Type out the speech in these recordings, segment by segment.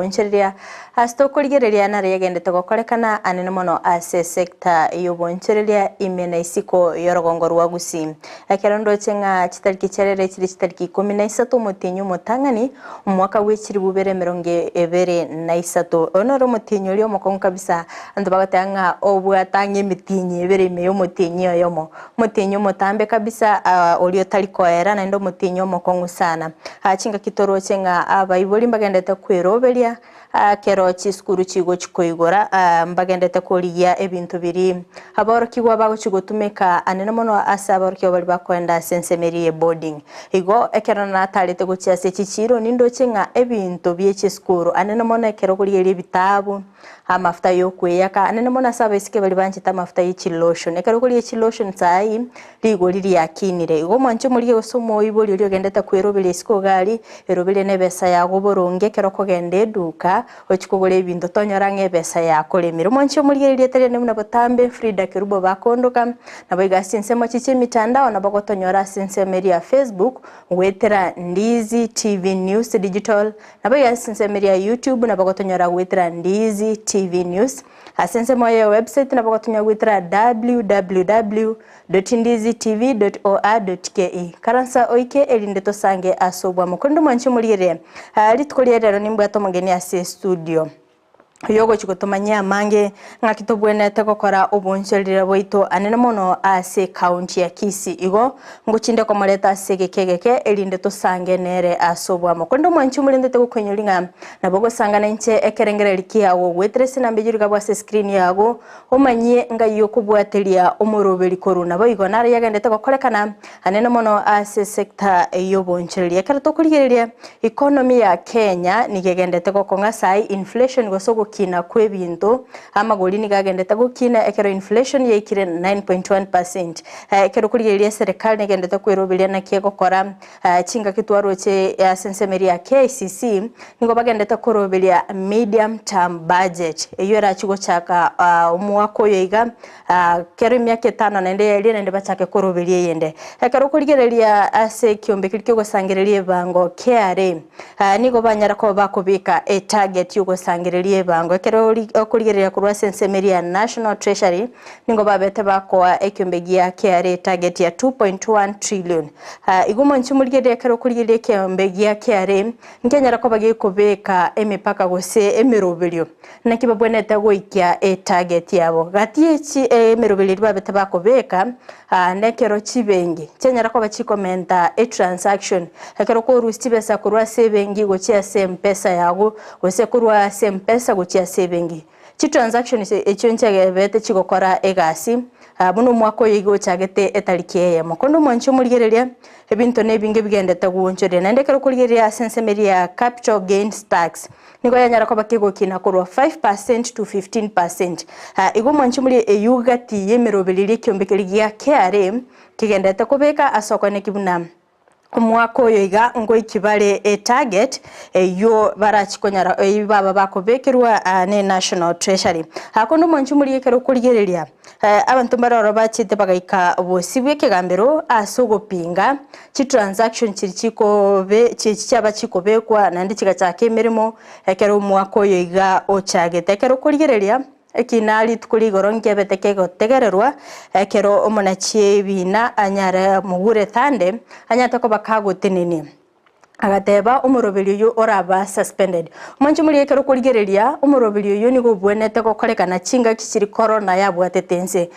y'obonchereria astokorigereria na regendete gokorekana anene mono ase sector y'obonchereria imena isiko yorogongo rwa Gusii akerondo chenga chitariki cherere chiri chitariki 13 mutinyu mutangani umwaka w'echiri bubere 2023 onoro mutinyu lyo mokongo kabisa ando bagatanga obwatange mitinyi ebere meyo mutinyi yomo mutinyu mutambe kabisa olio talikoera na ndo mutinyu mokongo sana achinga kitoro chenga abaiboli mbagendete kweroberia kero chiskuru chigo chikoigora mbagendete koriya ebintu biri abarokigwa bago chigotumeka anene mono asa abarokyo bali bakwenda sensemerie boarding igo ekero na talete gochiase chichiro nindo chenga ebintu bye chiskuru anene mono ekero koriya ebitabu amafuta yokweyaka anene mono asaba isike bali banchita amafuta y'chilotion ekero koriya chilotion sai ligo liri yakinire igo mwancho muri gosomo iboli lyo gendete kwerobele isiko gali erobele nebesa yago boronge kero kogende duka ochikogole ebintu tonyora ngebesa yakolemira mwancho muri lyetere nemuna botambe Fridah Kerubo bakondoka nabo igasinse chiche mitandao nabo gotonyora sinse media Facebook wetera Ndizi TV News Digital nabo igasinse media YouTube nabo gotonyora wetera Ndizi TV News asense moyo website nabo gotonya wetera www.ndizitv.or.ke karansa oike elindeto sange asobwa mukondo mwancho muri litukolierero nimbwato mugeni ase studio yogo chikotomanya mange ngakitobwenete gokora oboncherera boito anene mono ase county ya Kisii igo nguchinde komoleta ase gekegeke elinde to sange nere asobwa mokondo mwanchu mulindete gukwenyolinga nabogo sangana nche ekerengere likiawo wetrese nambejuriga bwa screen yago omanye ngayo kubwatelia omorobeli koruna boigo nare yagendete gokorekana anene mono ase sector eyoboncherera karato kuligereria economy ya Kenya nigegendete gokonga sai inflation gosogo kina kwebinto amagoli ni gagendete gukina ekero inflation yekire 9.1% ekero kurigeria serikali negendete kwerobelia na kiego kora chinga kitwaro che sensemeri ya KCC ningo bagendete korobelia medium term budget eyo era chigo chaka umwako yoiga kero myaka 5 nende yali nende bachake korobelia yende ekero kurigeria ase kiombe kilikyo gosangerelia bango KRA nigo banyara ko bakobika a target yugo sangerelia bango ekero okurigeria kurwa sensemeri ya National Treasury ningo babete bakoa ekimbegia KRA target ya 2.1 trillion igumo nchimurigeria ekero kurigeria ekimbegia KRA nkenyara ko bagiye kubeka emipaka gose emirobelio nakibabwenete goikia a target yabo gatiye emirobelio babete bakobeka nekero chibengi chenyara ko bachikomenta a transaction ekero ko rustibesa kurwa sebengi gochia sempesa yago gose kurwa sempesa gochia sebengi chi transaction echo nchagebete chigokora egasi buno mwako yigo chagete etalikiye mukondo mwancho murigereria ebinto nebinge bigendete guonchore nandekero kurigeria sensemeri ya capital gains tax nigo yanyara ko bakigo kina kurwa 5% to 15% igo mwancho muri eyugati yemerobeliri kyombekerigia KRA kigendete kubeka asokone kibuna umwako yoiga ngo ikibale a target yo barachikonyara baba bakobekerwa ne National Treasury hakondo mwanchu muri ekero kurigereria abantu baroro bachite bagaika bosibwe kegambero asogo pinga chi transaction chirichiko be chichaba chikobekwa nandi chigachake mirimo ekero umwako yoiga ochagete ekero kurigereria ekinali tukuligoro nkebeteke gotegererwa ekero omonachie bina anyara mugure thande anyata ko bakagotenene agateba umurobelio yo oraba suspended mancho muri ekero kurigereria umurobelio yo nigo bwenete gokorekana chinga kishiri corona yabwatetense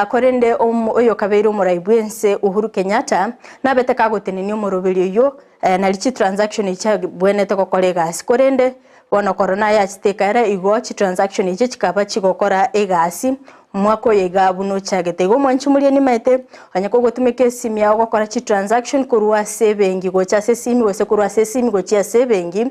korende oyo kabeiro umuraibwense Uhuru Kenyatta nabete kagotenene umurobelio yo nalichi transaction icha bwenete gokorega korende wana corona ya chitekara igo chi transaction iche chikaba chigokora egasi mwako yega buno chagete go mwanchu muri ni maite anyako gotumeke simi yago gokora chi transaction kurwa sebengi go cha sesimi wose kurwa sesimi go cha sebengi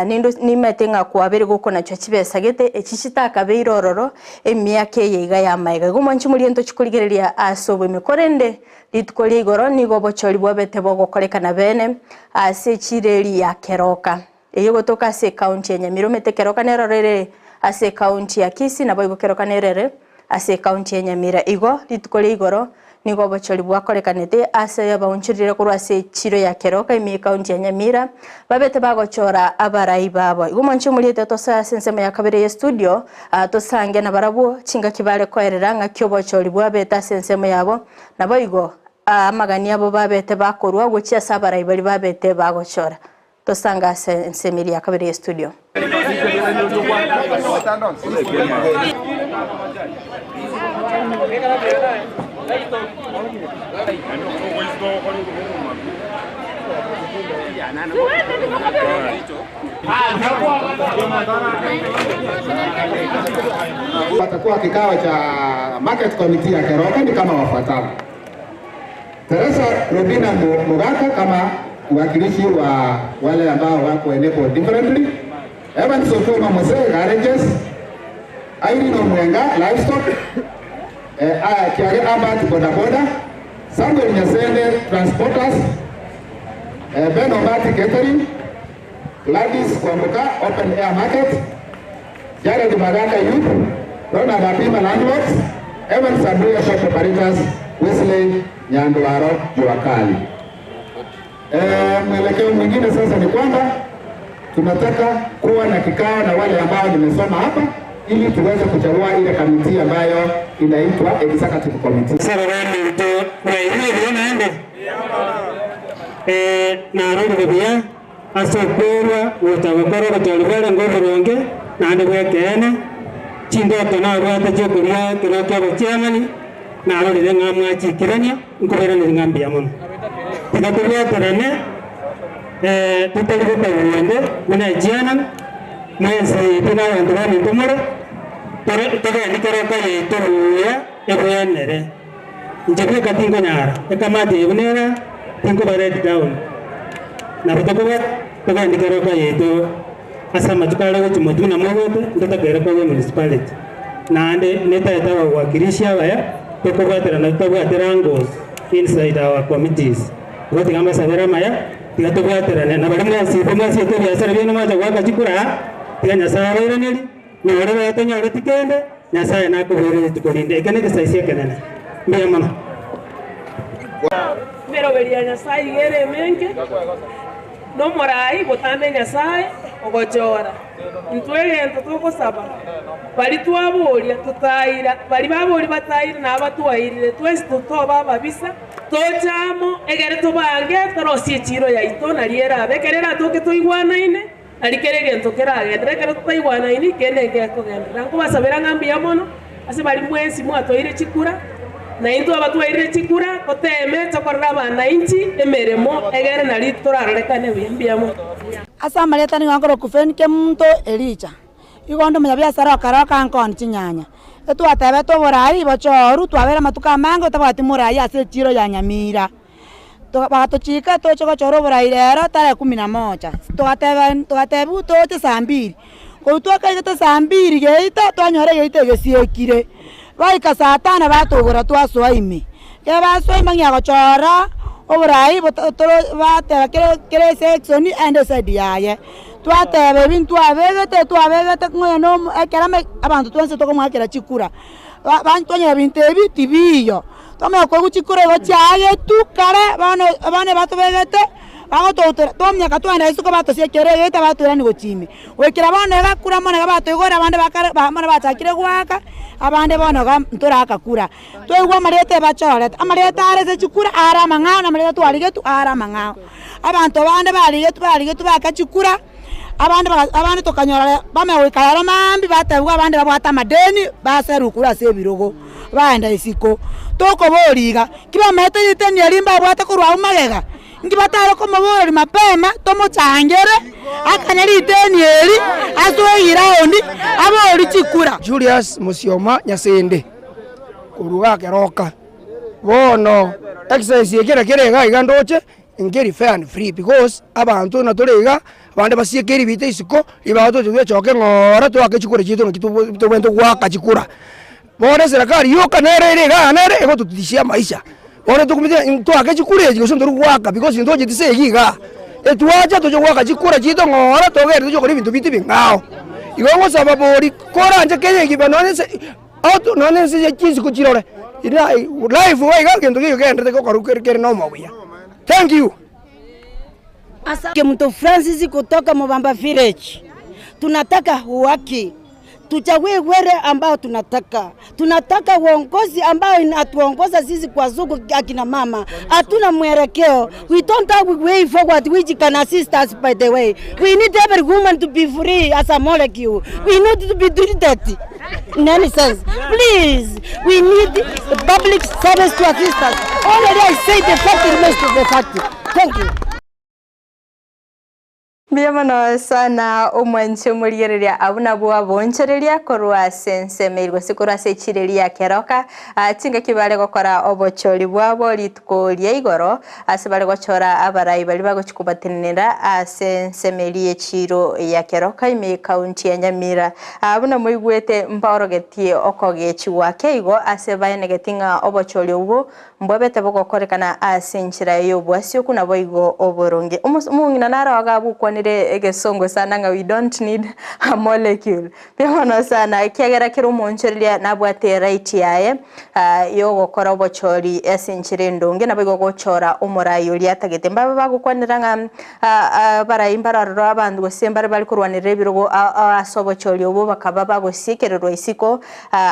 nindo ni maite ngakwabere gokona cyo chibesa gete echichita kabeirororo emyake yega ya maiga go mwanchu muri ento chikurigereria asobo mikorende litukoli igoro nigo bochori bwabete bogokorekana bene ase chireri ya keroka eyo gotoka ase county ya Nyamira metekeroka nerorere ase county ya Kisii nabo igokeroka nerere ase county ya Nyamira igo litukole igoro nigo bochori bwakorekanete ase abaunchirire korwa ase chiro ya Keroka imi county ya Nyamira babete bagochora abarai babo igo monche muriete tosa sensemo ya kabere ya studio tosange na barabo chinga kibale koerera ngakyo bochori bwabeta sensemo yabo nabo igo amagani abo babete bakorwa gochia sabarai bari babete bagochora tosanga sensemiri ya kabere ya studio. Watakuwa kikao cha market committee ya Keroka ni kama wafuatao. Teresa Robina Mugaka kama mwakilishi wa wale ambao wako enabled differently. Evan Sokoma Mose Garages, Irene Omwenga Livestock, Kiage Abat Bodaboda, Samuel Nyasende Transporters, Ben Obati Catering, Gladys Kwambuka Open Air Market, Jared Maganda Youth, Ronald Apima Landlords, Evan Sabuya Shop Operators, Wesley Nyanduaro Juakali. Mwelekeo mwingine sasa ni kwamba tunataka kuwa na kikao na wale ambao nimesoma hapa ili tuweze kuchagua ile kamiti ambayo inaitwa executive committee. Sasa rani to na hiyo naenda na roho bia asokorwa utagokora batolibale ngoboronge na ande bwekene chindo kana rwata chokuria kiraka bachiamani na role ngamwa chikirania nkobera ni ngambia mama tikatulia tarane tutalibuka wende muna jiana Ense tuna andrani tomoro toga ni Keroka yeto ya egoyanere njepe katingo nyara ekamati ebunera tingo bare down na bitokoba toga ni Keroka yeto asama tukale go timotu na mogote ndota Keroka municipality na ande neta etawa wakilisha baya tokoba tera na toba terangos inside our committees wote kama sabera maya tikatoba tera na baramya sipoma sito biasara bino maja waka chikura tiganya sara neli ni wale yatonya wale tikende na saya nako bere tukolinde ikane kisaisia kenene mbia mana mero beria sai gere menke no morai botame nya sai ogochora ntwege ntoko saba bali twaboria tutaira bali babori bataira na abatwairire twese tutoba babisa tochamo egere tubange torosie chiro ya itona liera bekerera toke toigwana ine alikerege ntokera gedrekera toigwana ine kende gekogenda ngo basabera ngambia mono ase bali mwensi mwatoire chikura na into abatwaire chikura koteme tokorra bana inchi emeremo egere na litorarrekane biambia mono asa maleta ni ngakoro kufenike muntu elicha igondo munyabiasara Keroka nkon chinyanya etu atebe to borai bochoru twabera matuka mango tabati murai ase chiro ya Nyamira to batochika to choko choro borai rero tare 11 tugatebu tote saa 2 ko tuaka igete saa 2 geita twanyore geite gesiekire baika saa 5 batogora twaswa ime ke baswa imangia gochora oborai botoro bateba kere section ende side yaye twatebe bintu abegete ngono ekerame abantu twanse tokomwakera chikura bantonyera bintu ebi tibiyo tome ko chikura bachaye tukare bane batobegete bagototera tomyaka twanda isuko batosie kerege tabatura ni gochimi wekira bana gakura mona gabatogora abande bakare bamana bachakire gwaka abande bana ga ntora akakura twegwa marete bachore amarete areze chikura ara mangao na marete twarige tu ara mangao abantu bande barige tu bakachikura abande tokanyora bamewikara mambi batebwa abande babwata madeni baserukura sebirogo baenda isiko toko boriga kiba mete yiteni elimba bwata kurwa umagega ngibataro ko mabori mapema tomo changere akanyari iteni eri asoyira ondi abori chikura Julius Musioma Nyasende kuruga Keroka bono exercise yekere ga igandoche ngeri fair and free because abantu na torega abande basiekeri bite isiko ibato tugwe choke ngora to akechikura chito no kitubento gwaka chikura bone serikali yoka nere ego tutishia maisha bone tukumite to akechikura ego sondo gwaka because ndo jitise giga etuacha to gwaka chikura chito ngora to gere to kori bintu biti bingao igongo sababu ri kora anje kenye giba none se auto none se chisi kuchirore ina live wa iga kento kiyo kende ko karukere no mawia. Thank you. Asante mto Francis kutoka Mubamba Village. Tunataka haki. Tuchague wale ambao tunataka. Tunataka uongozi ambao inatuongoza sisi kwa zugu akina mama. Hatuna mwelekeo. We don't have a way forward which can assist us by the way. We need every woman to be free as a molecule. We need to be treated in any sense. Please, we need public service to assist us. Already I say the fact remains to the fact. Thank you. Biamano sana umwenche murigereria abuna bwa bonchereria korwa sense meirwa sikura sechireria keroka tinga kibale gukora obochori bwabo litkoria igoro asibale gochora abarai bali bagochikubatinira sense merie chiro ya keroka ime county ya Nyamira abuna muigwete mporogetie okogechi wake igo asebaye negetinga obochori ubo mbobete bogokorekana asenchira yo bwasio kuna boigo oboronge umungina nara wagabu kwa egesongo sana nga we don't need a molecule biamano sana kiagera kirumoncheria nabwate right yaye yo gukora obochori esenchire ndonge nabo gochora umurai uri atagete mbaba bagukwanira nga baraimbara abantu gosembare bali kurwanira birugo asobochori obo bakaba bagosiekererwa isiko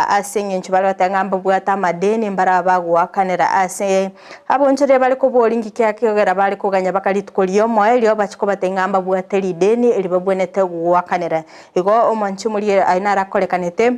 asenyencho bali batangamba bwata madeni mbara bagwakanira ase aboncheria bali kubolingi kiagera bali kuganya bakalitkolio moelio bachiko batengamba bwateri deni elibabwenete gwakanira igo omanchi muri ainara kolekanete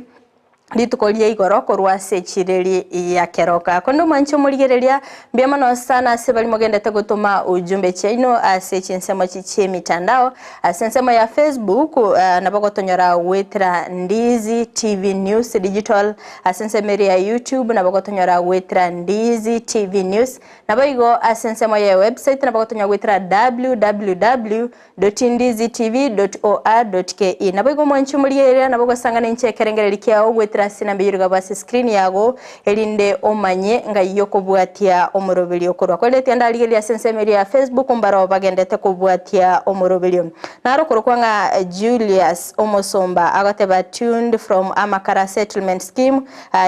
litukolia igoro korwa sechireri ya keroka kondo mancho murigereria biamano sana sebali mogendete gutuma ujumbe chino asechinsemo chichie mitandao asensemo ya Facebook nabagotonyora wetra Ndizi TV News Digital asensemo ya YouTube nabagotonyora wetra Ndizi TV News nabayigo asensemo ya website nabagotonyora wetra www.ndizitv.or.ke nabayigo mancho murigereria nabagosangana nchekerengereri kya wetra sinambe yuruga basi screen yago elinde omanye nga yoko bwatia omurobeli okorwa kwelete ndaligelia sensemeri ya Facebook mbaro bagendete kubwatia omurobeli naro korokwa Julius Omosomba agateba tuned from Amakara Settlement Scheme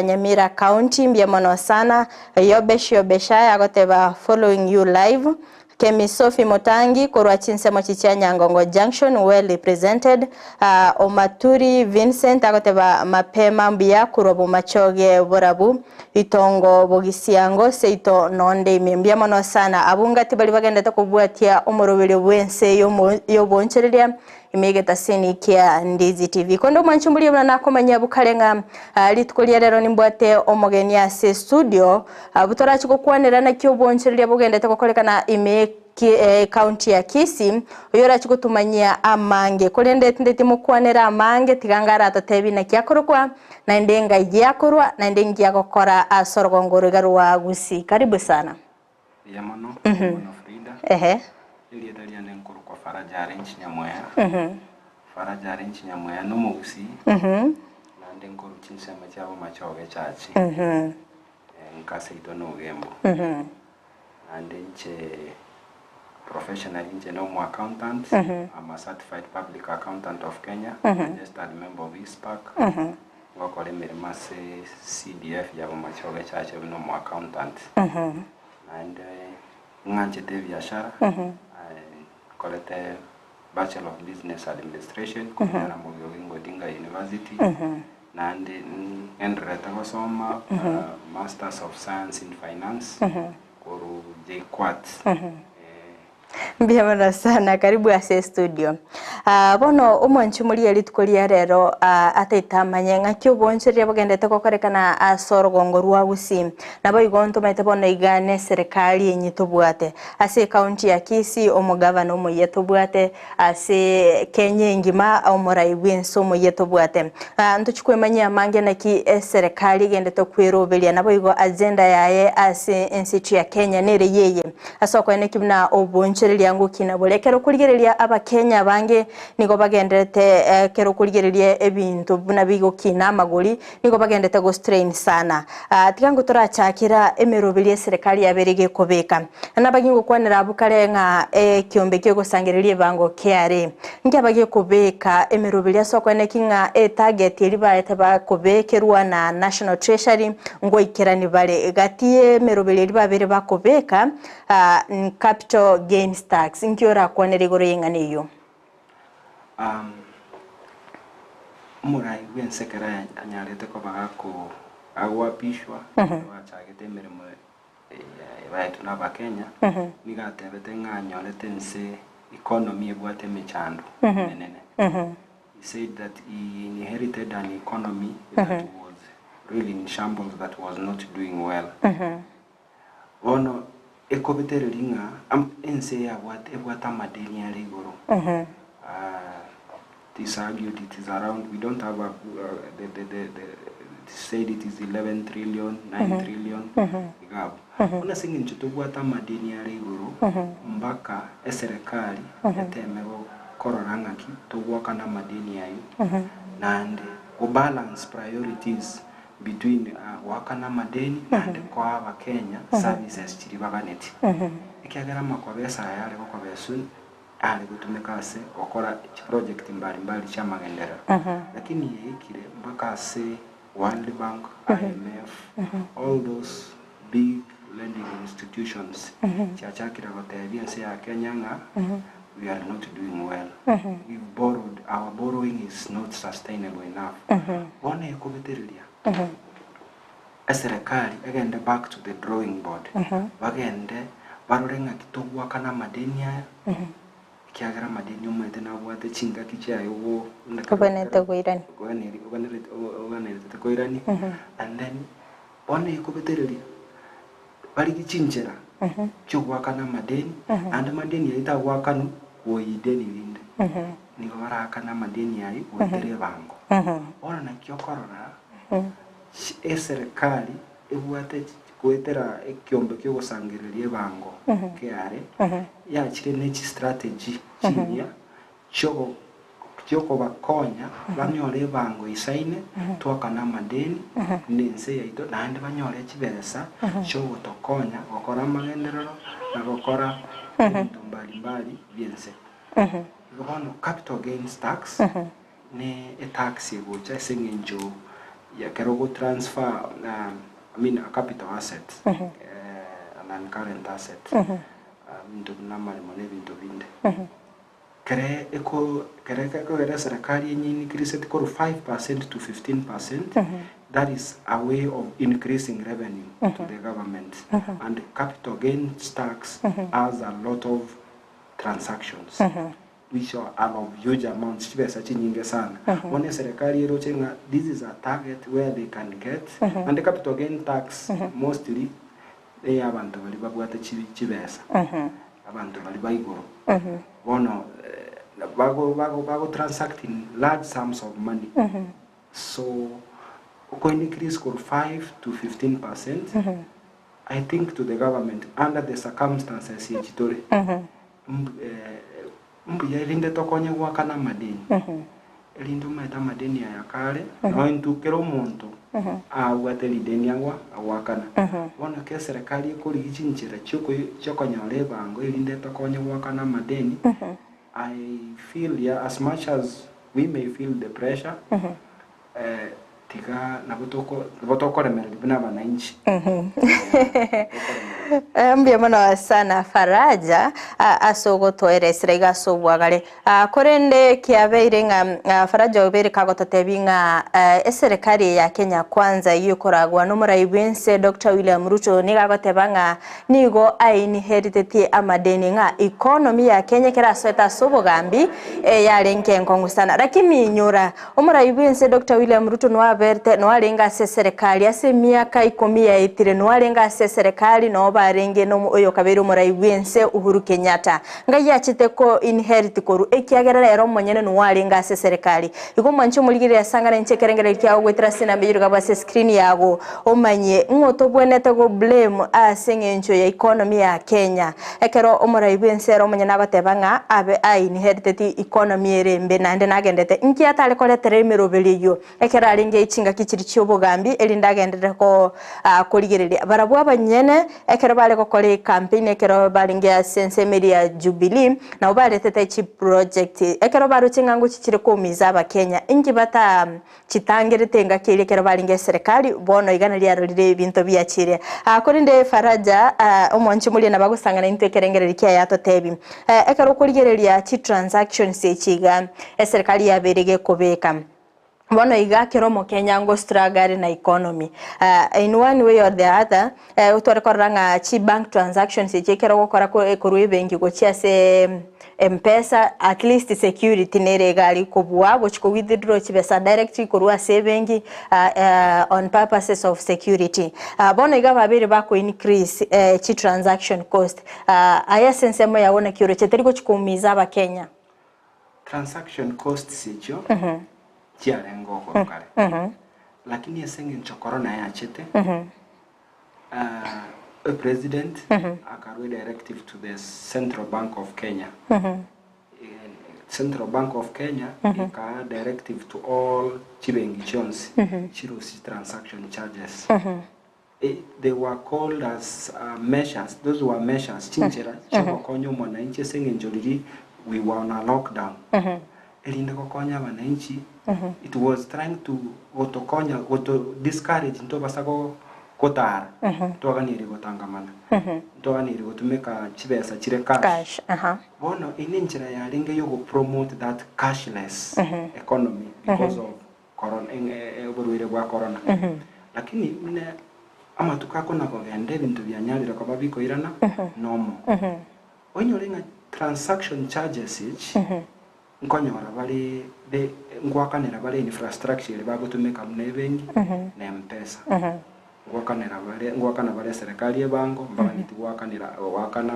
Nyamira County mbiamono sana yobesha agateba following you live Kemi Sophie Motangi korwa chinsemo chichia Nyangongo Junction well represented Omaturi Vincent agoteba mapema mbia kurobo machoge borabu itongo bogisiango seito nonde mbia mono sana abungati bali bagenda kubwatia omorobeli bwense yo bonchereria imegeta seni kia Ndizi TV kondo manchumbuli na komanya bukalenga litkolia rero nimbwate omogeni ase studio butora chikokwanira na kyo bonchereria bugenda tekokolekana ime county ya Kisii oyora chikutumanyia amange kolende ndeti mukwanira amange tigangara atatebi na kyakorokwa na ndenga yakorwa na ndengi yakokora asorogongoro garwa Gusii karibu sana yamano Fridah ili etalia nenkuru kwa Faraja range Nyamweya Faraja range Nyamweya no Gusii na ndenkuru chinsema chabo machoge chachi nkase itono gembo and professional engineer accountant. I'm a certified public accountant of Kenya. Registered member of ISPAC. Ngokole mirimase CDF yabo machoge chache no accountant. And nganchete biashara. Kolete Bachelor of Business Administration kutoka Mogogingo Dinga University. Na endreta gosoma Masters of Science in Finance. Koru JKUAT. Biamana sana karibu ase studio bono omonchi muri elitukolia rero ataitamanya ngakyo boncheria bagendete kokorekana asorogongo rwa Gusii nabo igonto maite bono igane serikali enyitobwate ase county ya Kisii omugavana omuyetobwate ase Kenya ngima omorai bwenso omuyetobwate ntuchikwemanya mange naki serikali gendete kwerobelia nabo igo agenda yaye ase Ense ya Kenya nere yeye asoko ene kibna obonche obonsereria ngukina bole kero kurigereria abakenya bange nigo bagenderete kero kurigereria ebintu buna bigukina amaguri nigo bagendete go strain sana tigango turachakira emerobiri serikali yaberege kobeka nabagingo kwanira abukare nga kiombe kyo gusangereria bango KRA ngiabagiye kubeka emerobiri sokone kinga target iriba etaba kubekerwa na National Treasury ngo ikerani bale gatie merobiri iriba bere bakobeka capital gains tax ngiora kwanere gore yengane yo murai Ense kera anyarete ko bagako agwapishwa wachagete mirimo baitu na bakenya nigatebete nganyorete Ense economy ebwate mechando nenene. He said that he inherited an economy that was really in shambles, that was not doing well. Ono ekobetero ringa Ense ebwata madeni ya rigoro. This argued it is around, we don't have said it is 11 trillion, 9 trillion. Una singi nchutubwata madeni ya rigoro mbaka serikali etemego kororanga ki tugwaka na madeni yayo and balance priorities between wakana madeni and kwa Kenya services chiribaganeti ikiagera makwabesa yale kwa besun ali gutumika se okora project mbali cha magendera lakini yekire mpaka se World Bank, IMF, all those big lending institutions chachakira gotebia Ense ya Kenya nga we are not doing well. We've borrowed, our borrowing is not sustainable enough. One ekobetereria serikali agende back to the drawing board bagende barorenga kitogwa kana madeni ya kiagara madeni umete na bwate chinga kichayo wo kubanete goirani goirani and then one ekobetereria bari gichinjera chugwa kana madeni and madeni yaita wakanu woideni linde nigo barakana madeni yayi woidere bango ona nakyo korora serikali ebwate kwetera ekiombe kyo gusangireria bango keare ya chire nechi strategy chinya choko bakonya banyore bango isaine twakana madeni Ense yaito nandi banyore chibesa cyo gutokonya gukora magenderero na gukora ibintu mbali byense gono capital gains tax ne tax yegocha sengenjo ya Kerubo transfer a capital asset an current asset into namali mone bintu binde kere serikali yenye increase it 5% to 15%. That is a way of increasing revenue to the government. And capital gains tax has a lot of transactions which are of huge amounts. One serikali erochenga, this is a target where they can get, and the capital gain tax mostly they abantu bali babwata chibesa abantu bali bayigoro bono bago transacting large sums of money. So going increase for 5 to 15%. I think to the government under the circumstances yechitore mbuya elinde tokonye wakana madeni elindo meta madeni ya kale no intukero muntu awateli deni yawa awakana wana ke serikali ekori gichinchira choko nyale bango elinde tokonye wakana madeni. I feel as much as we may feel the pressure tika na botoko remerli bina bananchi mbia mwana sana Faraja asogo toeresre gasobwagale korende kiabeire nga Faraja obere kagototebinga serikali ya Kenya kwanza yikoragwa no muraibu Ense Dr. William Ruto nigagotebanga nigo inherited amadeni nga economy ya Kenya kerasweta sobogambi yalenke nkongu sana lakini nyora omuraibu Ense Dr. William Ruto no alenga serikali ase miaka 10 yaitire no alenga serikali no warenge no oyo kabere umuraigwa Ense Uhuru Kenyatta ngai yachite ko inherit koru ekiagera rero monyene no warenga ase serikali iko mwancho muligire yasangana nchekerengere kya gwetera sina biruga base screen yago omanye ngoto bwenete go blame asengencho ya economy ya Kenya ekero umuraigwa Ense ro monyene abatebanga abe inherited economy erembe nande nagendete nki atale koletere mirobeliyo ekera aringe ichinga kichiri cyobogambi elindagendete ko koligereria barabwa abanyene ekero bale ko kole campaign ekero baringe Ense Media Jubilee na ubaletete chi project ekero baruchinga ngo kichire kumiza abakenya inki bata chitangirite ngakire ekero baringe serikali bono igana lyarorire ibintu byakire akorinde Faraja omonchi muri na bagusangana intekerengereri kya yatotebi ekero koligereria chi transactions echiga serikali yaberege kobeka bono iga Kerubo Kenya ngo struggle na economy in one way or the other utorekoranga chi bank transactions echekero gukora ko ekoru bengi go chiase M-Pesa at least security neregali kubwa bochiko withdraw chibesa direct korwa saving on purposes of security bono iga babiri bako increase chi transaction cost aya sense mo yabona kiro cheteri go chikumiza abakenya transaction costs icho chiarengo korokare lakini esenge nchokorona yachete a president akarwe directive to the Central Bank of Kenya Central Bank of Kenya ika directive to all chibengi chons chirusi transaction charges they were called as measures. Those were measures chinchera chokonyo mwananchi esenge njoriri we were on a lockdown elinda kokonya wananchi it was trying to discourage into basako kotara toganiri gotangamana toganiri gotumeka chibesa chire cash bono ininjira ya ringe yo promote that cashless economy because of corona oburwire bwa corona lakini mine ama tukako na kogende bintu byanyalira kwa babiko irana nomo onyolenga transaction charges each nkonyora bali de ngwakanira bali infrastructure bagotumeka munebengi na M-Pesa ngwakana bali serikali ebango mbaka nitugwakanira wakana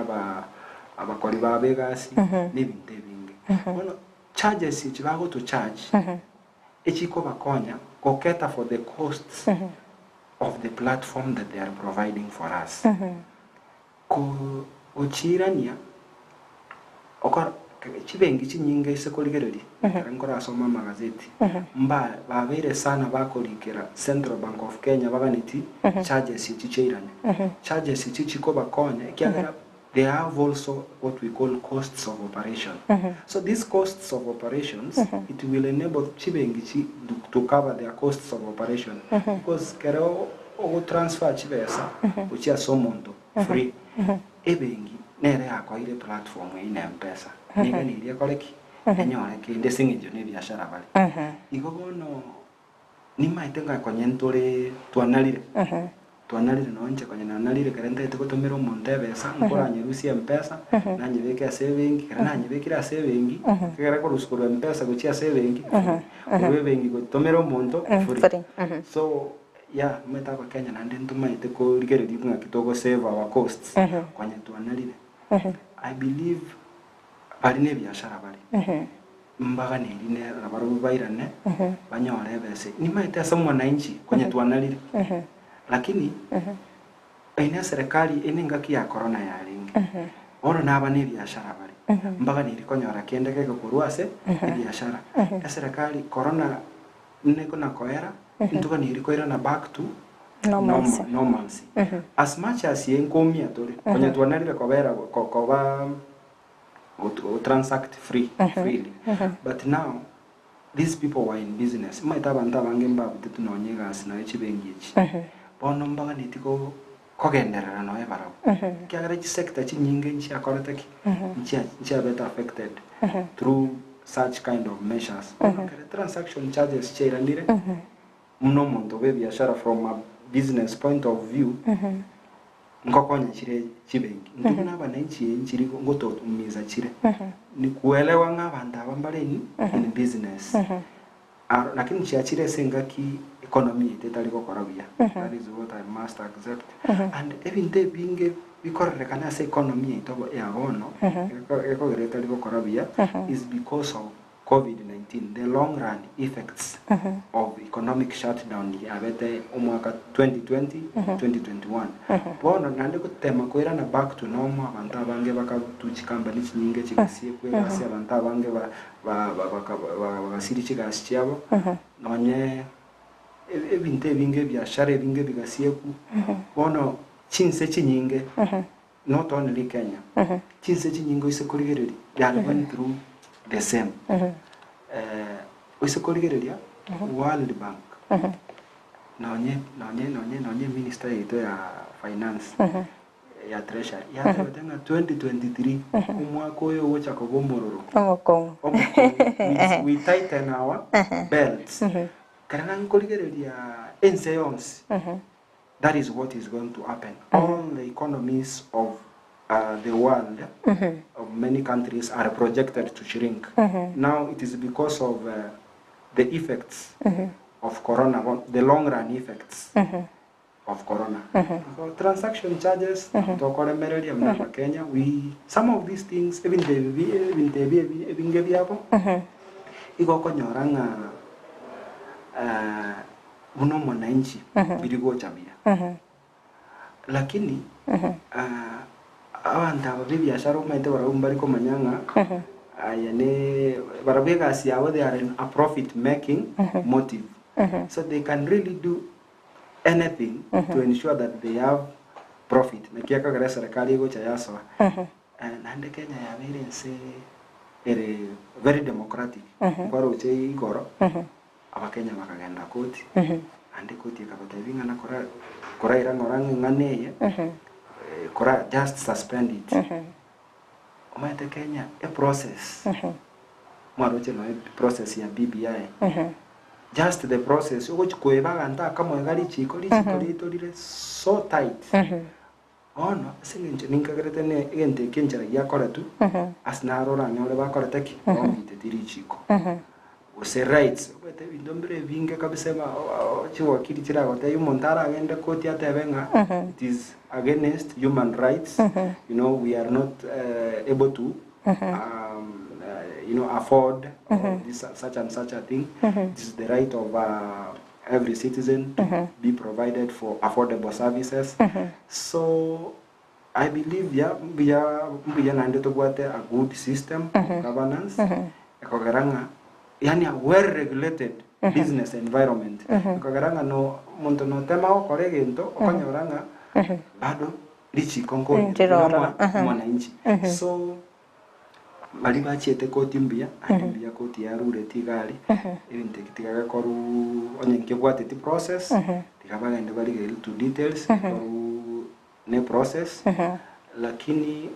abakori babegasi n'ibintu bingi bono charges each bago to charge echiko bakonya koketa for the costs of the platform that they are providing for us ko ochirania okora chibengi chinyinga isekoligereri ngora asoma magazeti mba babere sana bakolikera Central Bank of Kenya baganiti charges chichirane charges chichiko bakonya kiagara they have also what we call costs of operation so these costs of operations it will enable chibengi to cover their costs of operation because kero o transfer chibesa uchia somondo free ebengi nere akoire platform ine M-Pesa niga niria koleki enyore kinde singijo ne biashara bali igogono ni maitenga konyentore twanalire nonje konyana nalire kerente tukotomero montebesa nkoranye rusi M-Pesa nanye beke saving nanye bekira saving kera ko ruskoro M-Pesa gochia saving owe bengi go tomero monto free so yeah meta kwa Kenya nande ntumaite ko ligereri kunga kitogo save our costs kwanye twanalire I believe barine biashara bali mbaga nirine nabaru bairane banyore bese ni maite samwa na inchi kwenye twanalire lakini ina serikali inengaki ya corona ya ringi oro naba ni biashara bali mbaga nirikonyora kende keke kuruase biashara ya serikali corona neko na koera ntuka nirikoira na back to normalcy as much as yenkomia tole kwenye twanalire kobera koba go transact freely but now these people were in business maita banta bangemba butetu nonyega sina echibengi echi bono mbaga nitiko kogenderera no ebara kyagara chi sector chi nyinge nchi akoreteki nchi better affected through such kind of measures transaction charges chirandire mno muntu be biashara from a business point of view ngokonya chire chibengi nduna bananchi nchiri ngoto umiza chire ni kuelewa ngabanda bambaleni in business lakini chiachire sengaki economy tetali gukora bia. That is what I must accept. And even they being bikorrekana as economy itobo ya bono eko retali gukora bia is because of COVID-19, the long run effects of economic shutdown yabete umwaka 2020-2021. Bono nande kutema kwera na back to normal abantu abange bakatuchi companies nyinge chigasie kwera ase abantu abange basiri chigasi cyabo nonye ebinte binge byashare binge bigasie ku bono chinse chinyinge not only Kenya chinse chinyingo isekurigereri yali went through the same. Usikoligereria World Bank. Nonye minister yetu ya finance ya treasury ya tenga 2023 umwaka oyo wocha kobomororo. We tighten our belts. Kana nkoligereria Ense yonse. That is what is going to happen. All the economies of the world of many countries are projected to shrink. Now it is because of the effects of corona, the long run effects of corona. So transaction charges, Kenya, some of these things, even uno mwananchi biligo chabia. Lakini abantu ababiashara umaite barabumbari ko manyanga ayane barabega asiawo they are in a profit making motive, so they can really do anything to ensure that they have profit. Nakiaka gara serikali go chayaso and Kenya ya very Ense very democratic kwaro che igoro abakenya bakagenda koti ande koti akabatavinga na kora irangorang nganeye kora just suspend it. Umaite Kenya a process mwaroche no process ya BBI just the process which koebaga nta kama ngali chiko litolire so tight ono singe ninkagrete ne ente kenjera ya kora tu asnaro ranyole ba kora taki omite tiri chiko ose rights bete bindombre vinge kabisa ma chiwakili chirago te yumontara agenda koti atebenga it is against human rights. You know, we are not able to afford this such and such a thing. This is the right of every citizen to be provided for affordable services. So I believe we are a good system of governance. Yani a well-regulated business environment. Kagaranga no monto no tema o koregento okanyoranga bado lichi konko mwananchi. So bali bachiete koti mbia ambia koti ya rure tigari ebinte kitigaga koru onyenke bwate ti process tigabaga ende bali get to details koru ne process lakini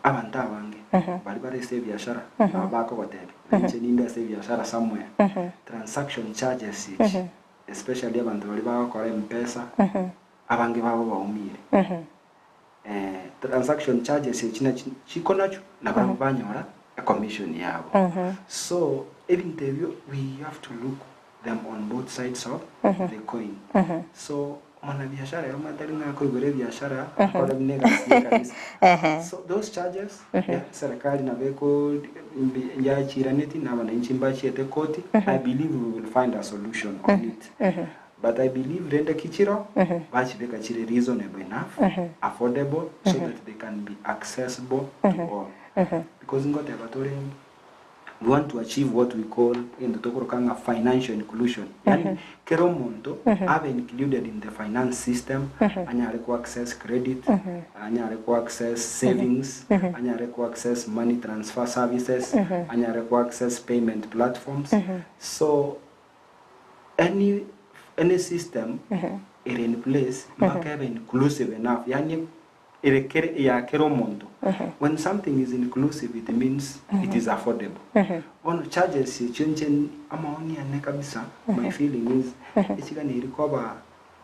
abantu abange bali bare se biashara abako gotebe nche ninda se biashara somewhere transaction charges especially abantu bali bakora mpesa abange babo baumire transaction charges chiko nacho na banyora a commission yabo. So even we have to look them on both sides of the coin. So mwana biashara ya matari na kugure biashara kwa mnega kabisa. So those charges serikali na beko ya chiraneti na wananchi mbachi ete koti, I believe we will find a solution on it. But I believe renda kichiro bachi beka chire reasonable enough, affordable, so that they can be accessible to all. Because ngote batore we want to achieve what we call in the Tokorokanga financial inclusion. Yani kero muntu have included in the finance system, anyare ko access credit, anyare ko access savings, anyare ko access money transfer services, anyare ko access payment platforms. So any system is in place make inclusive enough. Yani when something is inclusive, it means it is affordable. On charges, my feeling is it's going to recover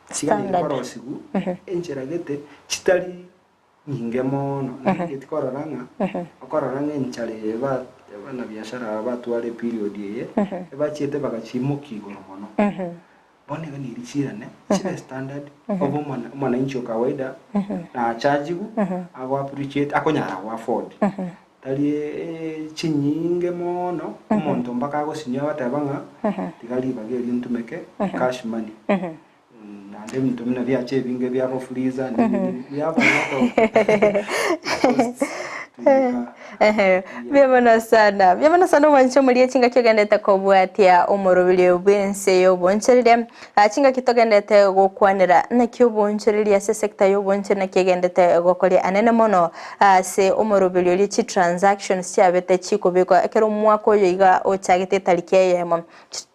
osigu encheragete chitari ningemono ngekoraranga akoraranga enchare bana biashara batware period ye bachiete bagachimuki goromono bone gani richirane chibe standard obo mwananchi wa kawaida na charge ago appreciate akonyara wa afford tali chinyinge mono umuntu mpaka agosinya batabanga tigali bageri ntumeke cash money nande mtu mna vya chevinge vya freezer ni vya Vyamana sana mwancho mulie chinga kyogendete kobwatia omorobili obwense yoboncherire chinga kitogendete gokwanira na kyoboncherire ase sector yobonche na kyegendete gokori anene mono se omorobili oli chi transactions cyabete chikobeko ekero mwako yoiga ochagete tariki yemo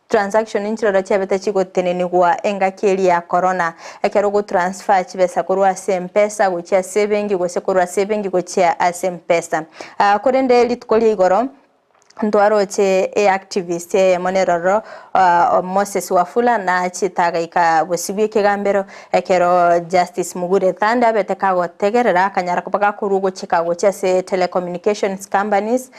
transaction inchirora cyabete chigoteneni gwa engakeri ya corona ekero go transfer chibesa kurwa mpesa gocha saving go se kurwa saving gocha mpesa korende litkoli igoro ntwaroche activist moneroro Moses Wafula na chitagaika bosibye kegambero ekero Justice Mugure Thanda betekago tegerera kanyara kupaka kurugo chikago chase telecommunications companies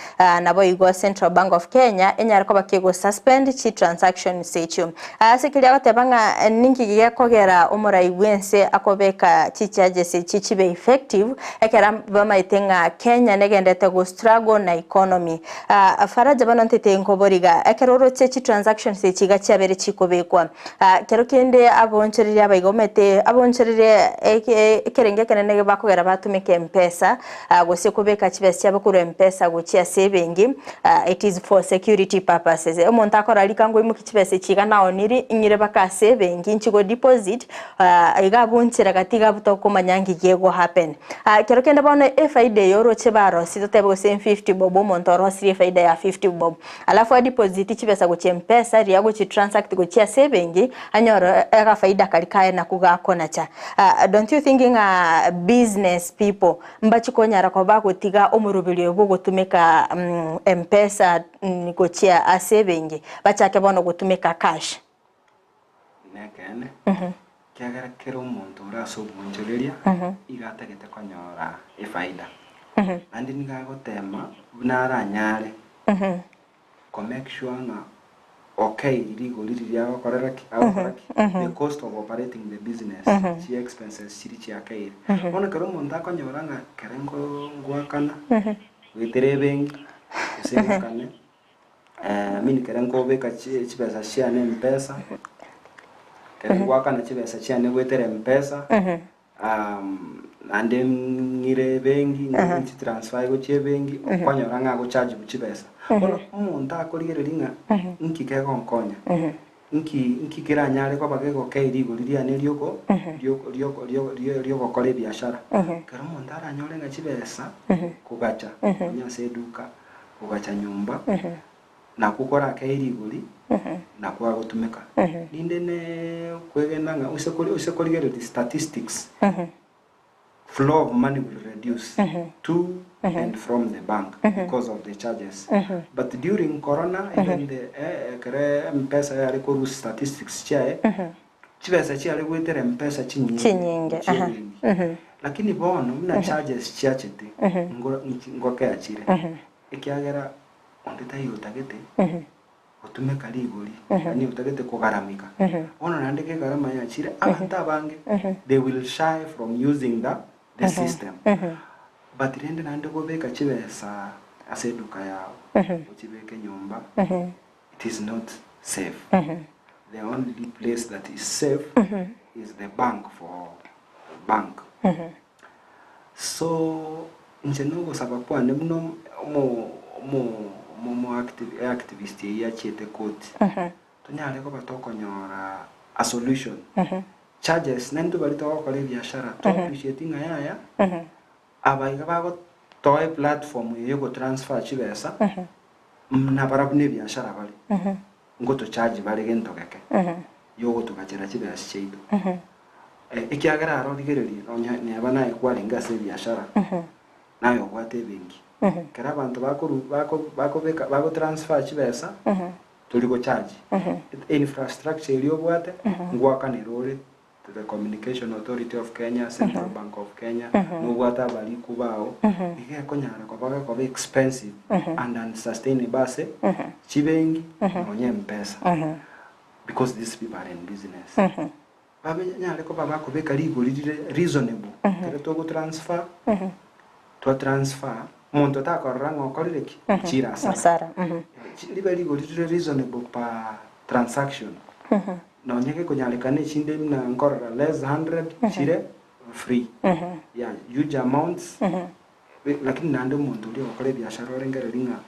nabo igo Central Bank of Kenya enyara ko bakego suspend chi transaction sechu asikiri agotebanga ninki giye kogera omurai wense akobeka chi charges chi be effective ekera bamaitenga Kenya negendete go struggle na economy Faraja banontete nkoboriga ekeroro chechi transactions echiga cyabere chikobekwa kero kende aboncherire abaigomete aboncherire ekerenge kenene bakogera batumike mpesa gose kubeka chibese cyabakuru mpesa gochia saving it is for security purposes omuntu akora likango imuki chibese chiga nawo niri nyire baka saving inchigo deposit igabunchira gatiga butoko manyangi yego happen kero kende bano faida yoro chebaro sitotebe gose 50 bobo montoro sire faida ya 50 bob alafu deposit chibesa goche mpesa riago chi transact gochia saving anyoro ega faida kalikae na kugakona cha don't you thinking business people mbachikonyara ko bagotiga omurubili obo gotumeka mpesa gochia saving bachake bono gotumeka cash nekene kiagara kero umuntu uraso bunjoleria igategete konyora faida andi nigagotema bunaranyare ko make sure nga okay rigoliri ya korera the cost of operating the business chi expenses chi akaire ona kero monta konyoranga kerengo ngwakana witerebe usekane mini kerengo beka chi pesa chia ne mpesa kerengo ngwakana chi pesa chia ne wetere mpesa ande ngire bengi ngi transfer go che bengi okonyoranga go charge bu chibesa ono umuntu akorigeringa nki kego nkonya nki kiranyare ko bagego kairi go liria ne ryoko kole biashara kero umuntu aranyorenga chibesa kugacha nyase duka kugacha nyumba na kukora kairi guri na kwa gutumika ninde ne kwegenanga usekorigere the statistics flow of money will reduce to and from the bank because of the charges. But during Corona, even the mpesa ya rekoru statistics chae, chibesa chia rekwete mpesa chinyinge. Lakini bono mna charges chiachete ngoke achire. Ekiagera ondeta yotagete otumeka ligoli ani utagete kugaramika. Ono nandeke garama ya achire abanta bange they will shy from using the system. But rende nande gobeka chibesa aseduka yao uchibeke nyumba it is not safe. The only place that is safe is the bank for bank. So njenogo sababu ane mno mo activist ya chete koti tunyale ko batoko nyora a solution charges nendo balito ko le biashara to appreciating aya abaiga bago toy platform yo go transfer chibesa na barabune biashara bali ngoto charge bali gento keke yo go tukachira chibesa cheito ekiagara aro digereri ne abana ekwali ngase biashara nayo kwate bengi kera abantu bako transfer chibesa tuliko charge infrastructure iliyo bwate ngwaka nerore to the Communication Authority of Kenya, Central Bank of Kenya, no bwata bali kubao ige konyara ko baga ko expensive and unsustainable base chibengi onye mpesa because these people are in business. Babe nyale ko baba ko be kali go reasonable. Kere to go transfer. To transfer monto ta ko rango ko leki chira sara. Libali go reasonable pa transaction. Na nyeke ko nyale kane chinde na ngora less 100 chire free. Yeah, huge amounts. Lakini nando muntu uli okole biashara orengera linga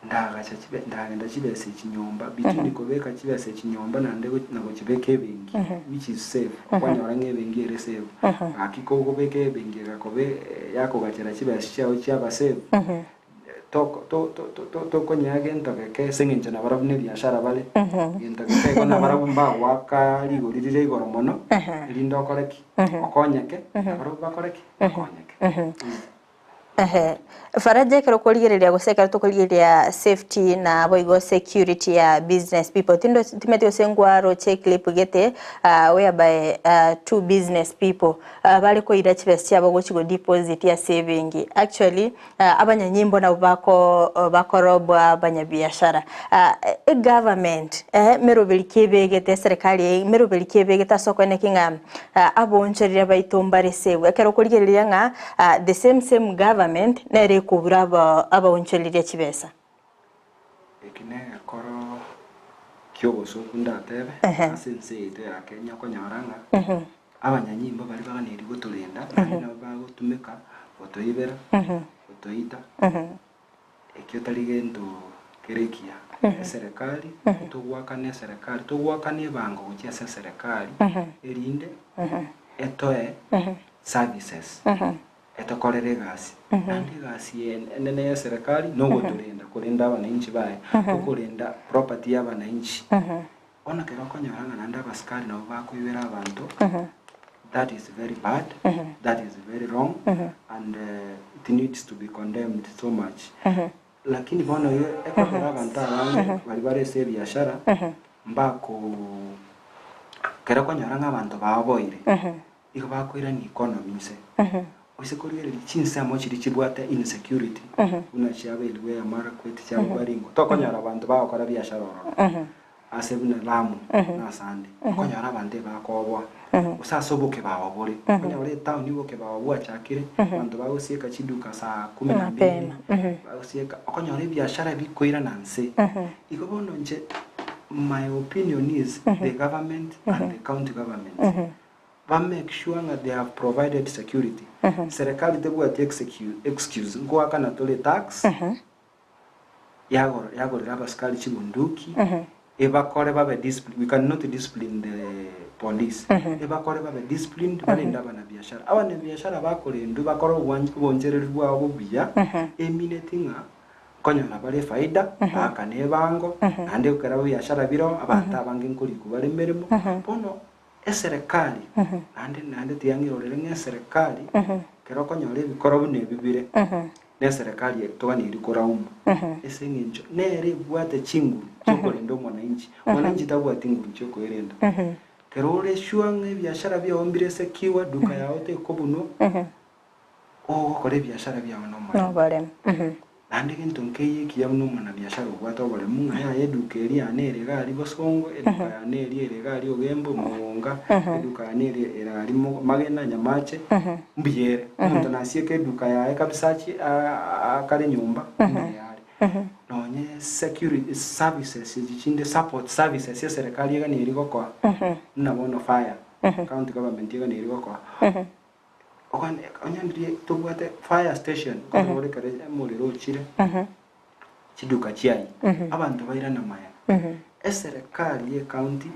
ndaga chachibe ndagenda chibese chinyomba bitini kobeka chibese chinyomba nande nako chibeke bengi which is safe kwanyora ngebengi ere safe akiko kobeke bengi gakobe yako gachera chibese chao chaba safe to konyage ntokeke sengenje na barabune biashara bale ntokeke kona barabumba waka ligo lirire igoro mono lindo koreki okonyeke baruba koreki okonyeke. Faraja kero kuligereria guseka tukuligereria safety na boigo security ya business people tindo timetio sengwaro check clip gete whereby two business people bali ko ira chibesi abo gochigo deposit ya saving actually abanyanyimbo na bakorobwa abanyabiashara government merobelike gete serikali merobelike gete sokone kinga aboncherira baitomba resewe kero kuligereria nga the same government nere kubura aba oncheliria chibesa ekine koro kyogo sokunda tebe asense ite ya Kenya ko nyaranga abanyanyimba bari baganiri gutulenda na bagutumika otoibera otoita ekyo taligendo kerekia serikali tugwakane serikali tugwakane bango gukia serikali erinde etoe services etokorere gasi andi gasi enene ya serikali no gutulenda kulinda abananchi bae kulinda property y'abananchi ona kero konyaranga nanda baskari no bakwibera abantu that is very bad that is very wrong and it needs to be condemned so much lakini bono yo ekora abantu abandi bari barese biashara mbako kero konyaranga abantu baboire iko bakwira ni economy se usikorere chinsa mochiri chibwate insecurity una chabe ilwe amara kwete chabe baringo tokonyara abantu bakora biashara asebuna lamu na sande konyara bande bakobwa usasoboke babore konyara town nibo ke babwa chakire abantu bawusieka chiduka saa 12 bawusieka konyara biashara bikoira nanse ikobono nje my opinion is the government and the county government make sure that they have provided security. Serikali tebu ati excuse ngwa kana tole tax. Yago raba skali chibunduki. Eba kore babe discipline. We cannot discipline the police. Eba kore babe disciplined bali ndaba na biashara. Awa ne biashara bakore ndu bakoro bonjererwa obubiya. Eminetinga konya nabale faida akane bango ande ukara biashara biro abantu abange nkuri kubale meremo. Pono serikali nande tiangiro lenge serikali kero konyole bikoro bune bibire ne serikali tokani irikora esengenjo nere bwate chingu choko lendo mwananchi tabu atingu choko erenda kero le shuange biashara bya ombire sekiwa duka yaote kobuno kore biashara bya no bare nande kintu nkeye kiyamuno mwana biashara ubwato bare munga ya edukeri anere gali bosongo eduka anere ere gali ogembo muunga eduka anere era alimo magena nyamache mbiyere muntu nasieke eduka ya kabisachi akale nyumba yale nonye security services jichinde support services ya serikali yega ni iriko kwa nabono fire county government yega ni iriko kwa onyandrie tubwate fire station ko muri kare muliro chire chiduka chiai abantu baira na maya serikali ye county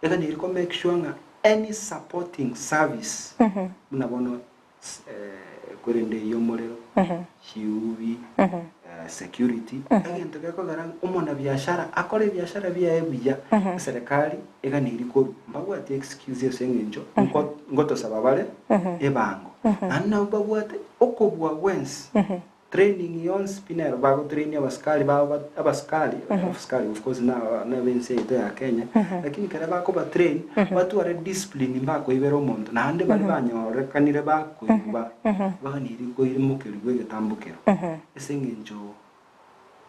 ega ni iriko make sure nga any supporting service munabono kurende yo muliro chiubi security agento kako garang umona biashara akole biashara bya ebuya serikali ega ni iriko mbagwate excuse sengenjo ngoto sababale ebango anna mbagwate okobwa wens training yon spinner bago training abaskali of course na bense ito ya Kenya lakini kare bako ba train watu are discipline mbako ibero mondo na ande bali banyore kanire bako iba bani iriko irimukero gwetambukero esengenjo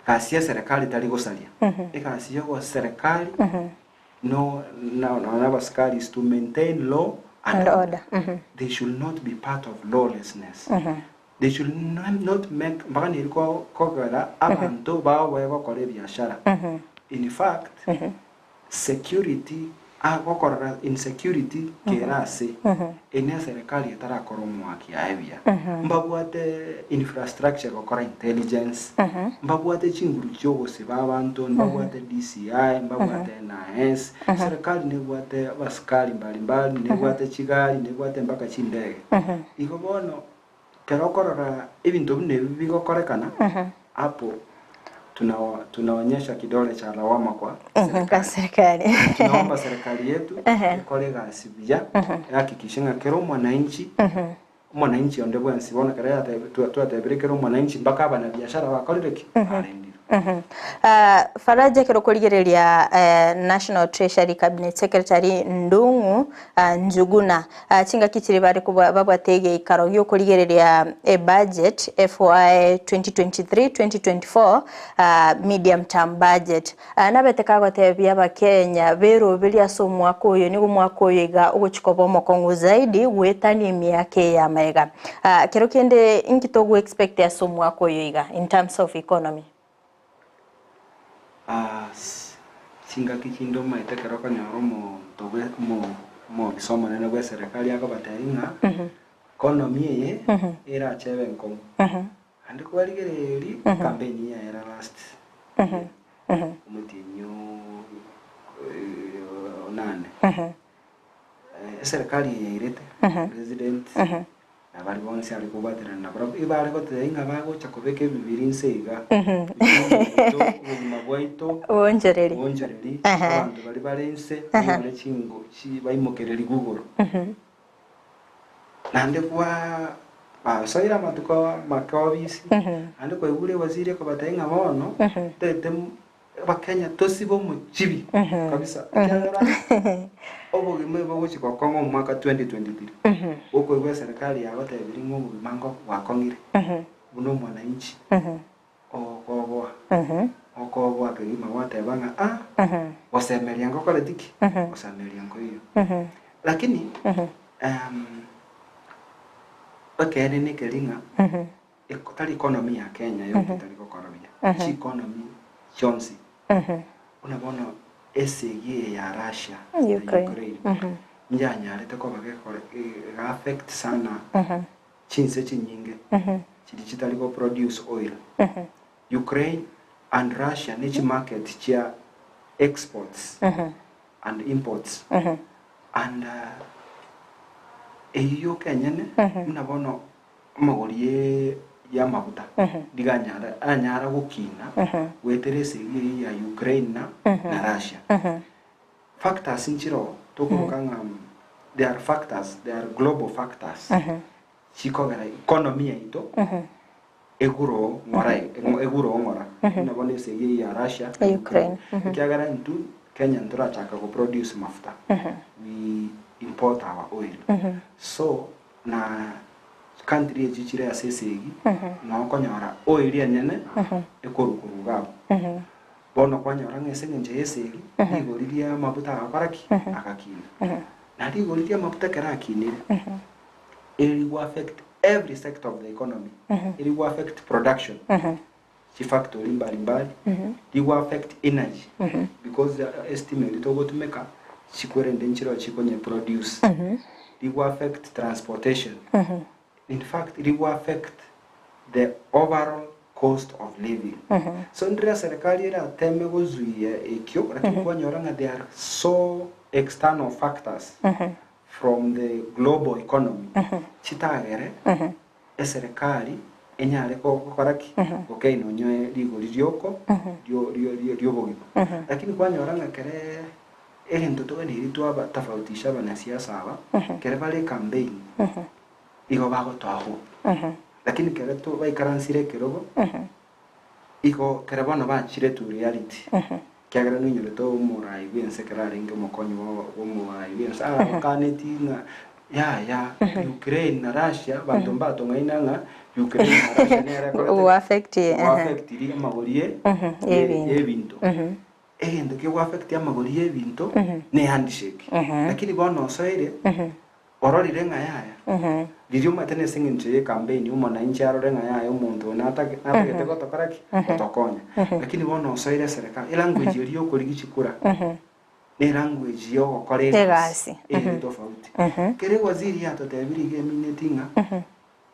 kasi ya serikali tali gosalia ekasi yo serikali no askari is to maintain law and order. They should not be part of lawlessness. They should not make mbani liko kogala abantu bawe bakore biashara. In fact, security agokora insecurity kerase ene serikali itarakoro mwaki aibia mbabwate infrastructure gokora intelligence mbabwate chinguru cyose babantu mbabwate DCI mbabwate na Ense serikali nebwate abaskari mbalimbali nebwate kigali nebwate mpaka chindege iko bono kerokora ibintu bine bigokorekana hapo tunaonyesha kidole cha lawama kwa serikali. Tunaomba serikali yetu ikole gasibia hakikisha kero mwananchi ondebwe nsibona kare tuateberekero mwananchi mpaka abana biashara bakorereki arendiro. Faraja kero kurigereria National Treasury Cabinet Secretary Ndungu Njuguna chinga kichiri bari babwatege ikaro yo kurigereria budget FY 2023-2024 medium term budget nabeteka gotebia bakenya bero bilia so mwaka uyo ni mwaka uyo iga uguchikobo mokongo zaidi wetani miake ya mega kero kende inkitogo expect ya so mwaka uyo iga in terms of economy. Singa kichindo maitekero kanyaro mo bisoma nene gwe serikali yako batainga economy ye era chebe nkomo andi kwaligereri campaign ya era last umutinyo nane serikali ya irete president abari bonse ali kubatira na bro ibari ko teinga bago chakobeke bibiri nsega mabwaito onjereri abantu bari barense bari chingo chi bayimokereri Google nande kwa soira matuko makobisi ande ko igure waziri ko batainga bono tete bakenya tosibo mu chibi kabisa obo gime bogo chiko kongo mwaka 2023 uko iwe serikali ya gote biringo mu mango wakongire buno mwananchi okobwa kagima wate banga osemeria ngokole tiki osemeria ngoyo lakini bakene ne kelinga ekotali economy ya Kenya yo tali kokorobia chi economy chonsi unabona SAG ya Russia Ukraine njanya alete ko bagekore affect sana chinse chinyinge chitali ko produce oil Ukraine and Russia niche market chia exports and imports and eyo Kenya ne unabona magorie ya mabuta diganyara anyara gukina weterese ya Ukraine na Russia factors inchiro tokukanga they are factors, they are global factors chikogera economy ito eguro ngora nabone se ya Russia Ukraine kiagara into Kenya ndora chaka go produce mafuta we import our oil so na country ejichire ya sesegi na okonyora oil yenyene ekorukuruga bono kwanyora ngese nje yesegi igoriria mabuta akaraki akakina na igoriria mabuta karakinire it will affect every sector of the economy it will affect production chi factory mbalimbali it will affect energy because the estimate to go to make chikwere ndenchiro chikonye produce it will affect transportation in fact it will affect the overall cost of living so ndira serikali ira teme gozuye ekyo lakini kwanyoranga there are so external factors from the global economy chitagere serikali enyale ko koraki okay no nyoe ligo lioko dio bogi lakini kwanyoranga kere ento to ni ritu aba tofautisha bana siasa aba kere vale campaign igo bago twaho lakini kere to bai karansire kerobo igo kere bana ba chire to reality kagera ninyo to murai wense kerare nge mokonyo wo murai wense kaneti na ya Ukraine na Russia bantu mbato ngainanga Ukraine na Russia nera ko affect ri magorie ebintu egento ke affect amagori y'ebinto ne handshake lakini bono soire ororire ng'ayaya lirio matene singinche campaign umonanchi arore ng'ayaya umuntu natagete gotokoraki otokonya lakini bono soire serikali language iliyo kurigichikura ni language yo gokorera egasi tofauti kere waziri atotebirige minetinga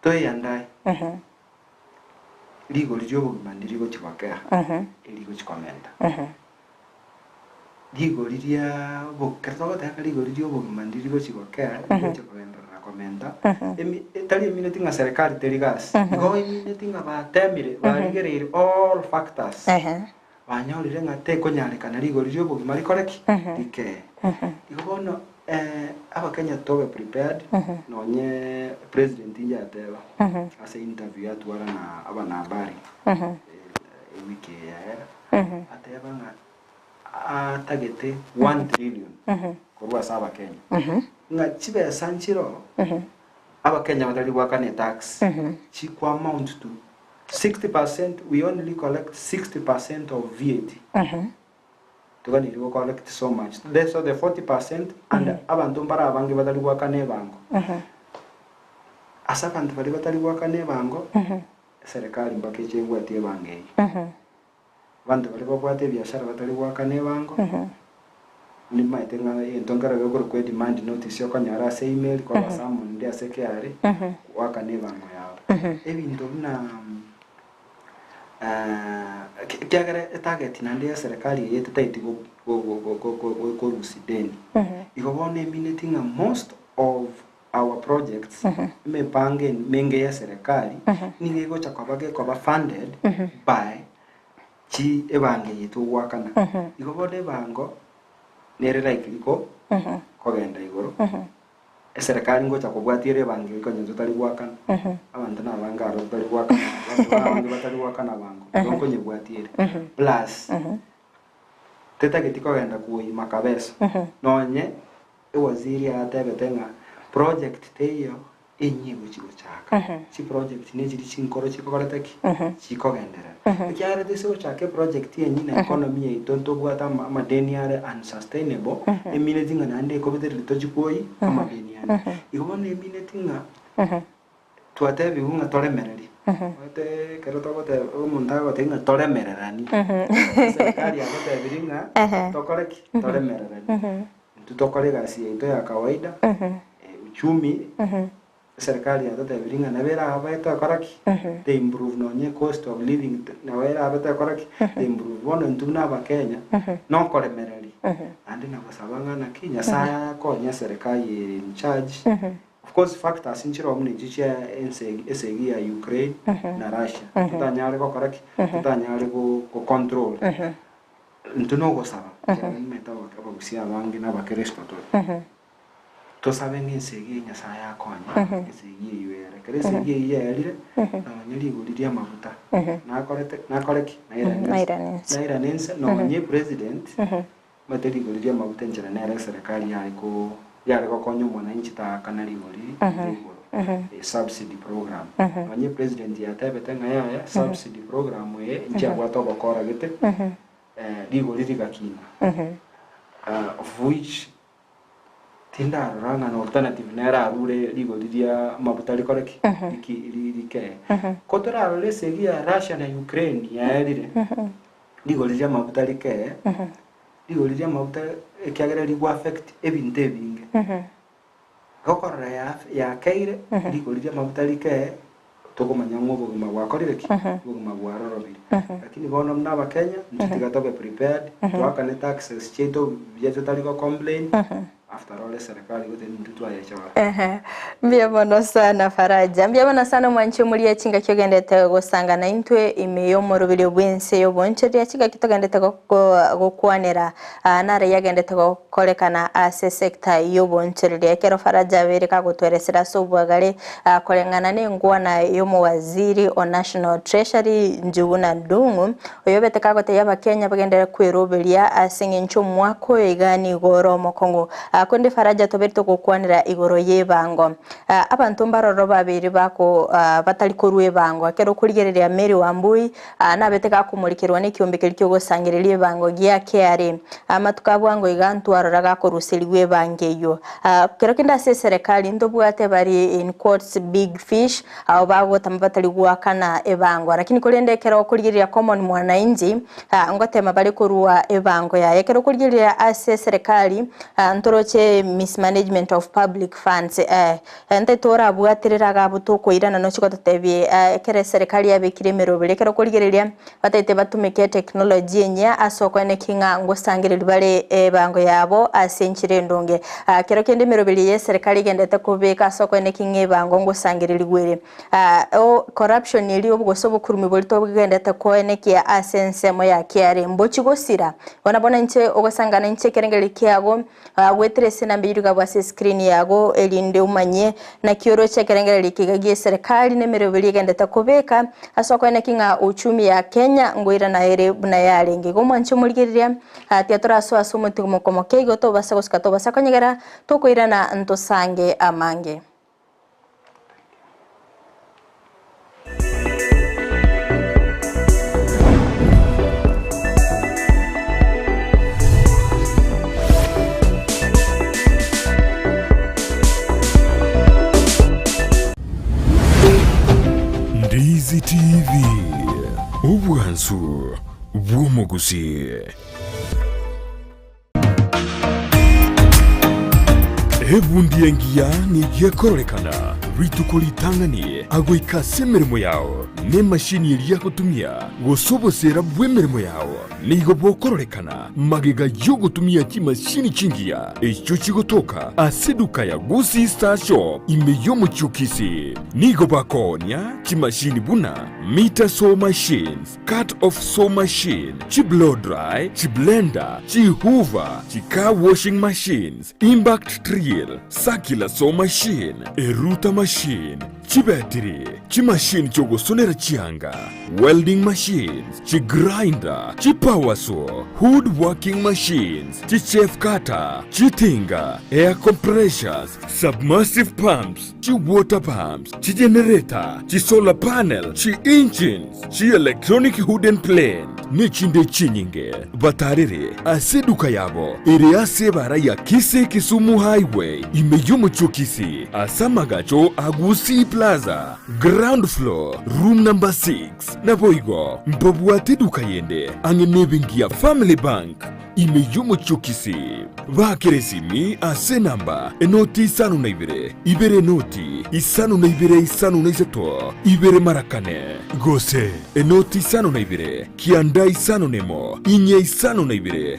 toyandai ligo liyo bugimandiri gochibakea ligo chikomenda ligo liria bokerto ta ligo liyo bugimandiri gochibakea ligo chikomenda komenda tali minetinga serikali terigas go minetinga batemire barigerere all factors banyorire ngate konyarekana ligo liyo bugimari koreki dike igono abakenya tobe prepared nonye president injateba ase interview atwara na abana habari wiki ya ateba atagete 1 trillion korwa saba Kenya ngachibe sanchiro abakenya batali wakane tax chikwa amount to 60%. We only collect 60% of VAT tugani iligo collect so much so the 40% and abantu mbara abange batali wakane bango asa bantu bali batali wakane bango serikali mbake chengwa tie bange bantu bali bakwate biashara batali wakane bango ni maitenga entongara goko ko demand notice yo kanyara se email kwa basamu ndia sekare wakane bango yao ebintu na kiagara target nande serikali yetu taiti go rusideni igobone minating most of our projects mepange menge ya serikali ni go chakabage kwa funded by chi ebange yetu wakana igobone bango nere likely ko kogenda igoro serikali ngo chakobwatire bange ko nyenzo tali wakana abantu nabangaro tali wakana abantu batali wakana bango ngo nyebwatire plus teta getiko genda kuyi makabeso nonye waziri atebetenga project teyo enyigo chigo chaka chi project ne chiri chinkoro chikokoreteki chikogendera kyara deso chake project yenyi na economy itonto bwata madeni are unsustainable eminetinga nande ko betere tojikoi amadeni are igone eminetinga tuatebi unga toremereri ate keroto bote umuntu agotenga toremererani serikali agote biringa tokoreki toremererani tutokore gasi ito ya kawaida uchumi serikali agote biringa na vera abaita koraki they improve nonye cost of living na vera abaita koraki they improve bono ntuna abakenya no koremereri andi na basabanga na Kenya saya konya serikali in charge. Of course factors inchiro omne jichia Ense ya Ukraine na Russia tutanyare ko koraki tutanyare ko control ntuno go saba metawa ka Gusii abangi na bakristo to saben Ense Nyasaye akonya Ense yuere krese yeyerire abanyali guriria mabuta na koreki na iranense no nye president materi guriria mabuta njira na serikali yariko konyo mwananchi ta kanali gori subsidy program onye president ya tabetenga ya subsidy program nje gwato bakora gete ligo litigakina of which tinda ranga na alternative nera rule ligo lidia mabutali koreki like kotora rule segia Russia na Ukraine ya edire ligo lidia mabutali ke ligo lidia mabutali kiagera ligo affect ebinte binge gokora ya kaire ligo lidia mabutali ke togomanya ngobo magwakorireki buguma bwarorobiri lakini bono mnaba Kenya ntitigatobe prepared twakane taxes cheto byeto taliko complain after all serikali gote nditwa ya chawa mbiabono sana Faraja mbiabono sana mwanche muri yakinga kyogendete gosangana intwe imeyo morobiri bwense yo bonche yakinga kitogendete gokwanera nare yagendete gokorekana ase sector yo bonche rekero Faraja bereka gotweresera sobwagare kolengana n'engwana yo mu waziri o National Treasury Njuguna Ndungu oyobete kagote yaba Kenya bagendere kweroberia asinge ncho mwako igani goro mokongo konde Faraja toberito gukwanira igoro yebango abantu mbaroro babiri bako batari korwe bango akero kurigereria Mary Wambui nabeteka kumurikirwa n'ikiombekero cyo gusangirira bango gya KRA amatukabwango igantu aroraga korusirwe bangeyo kero kinda serikali ndobwate bari in courts big fish au bago tambatali guakana ebango lakini kolendekero kurigereria common mwananchi ngotema bali kurua ebango ya kero kurigereria ase serikali ntoroche mismanagement of public funds ente tora bwatiriraga butuko irana no chiko totebye kere serikali yabikire merobere kero kurigereria batete batumike technology enya asoko ene kinga ngosangire bale ebango yabo asenchire ndonge kero kende merobere ye serikali gendete kubeka asoko ene kinga ebango ngosangire ligwere corruption iri obugosobo kurumi bolito bwendete ko ene kia asense mo ya KRA mbochi gosira bonabona nche ogosangana nche kerengeli kiago wetrese na mbiruga bwa screen yago elinde umanye na kioro chekerengeli kigagie serikali nemerobeli gendete kubeka asoko ene kinga uchumi ya Kenya ngoira na ere buna yarenge gomanche muligiria tiatora so asumuti mukomoke goto basagoskato basakonyegera tokoirana ntosange amange. Ndizi TV Ubwansu Gusii. Ebundi yengia ni gyekorekana ritukolitangani agoika semeremo yao ne mashini yeli kutumia gosobosera bwemeremo yao nigo bokororekana magega yo gutumia kimashini chingia echo chigotoka aseduka ya Gusii Star Shop imeyo muchukisi nigo bakonya kimashini buna meter saw machines, cut off saw machine, chi blow dry, chi blender, chi hoover, chi car washing machines, impact drill, circular saw machine, eruta machine, chi battery, chi machine chogo sonera chianga, welding machines, chi grinder, chi power saw, wood working machines, chi chef cutter, chi tinga, air compressors, submersive pumps, chi water pumps, chi generator, chi solar panel, chi engines, chi electronic hood and plane, nechinde chinyinge, batarere, aseduka yabo, ere asebara ya Kisii Kisumu Highway, imeyomo chokisi, asamagacho Gusii Plaza, ground floor, room number 6, naboigo, mbabuate duka yende, angenebengia Family Bank, imeyomo chokisi, bakeresimi ase namba, enoti isanu na ibere noti, isanu na isato, ibere marakane, gose, enoti isanu na kianda isanu nemo, inye isanu na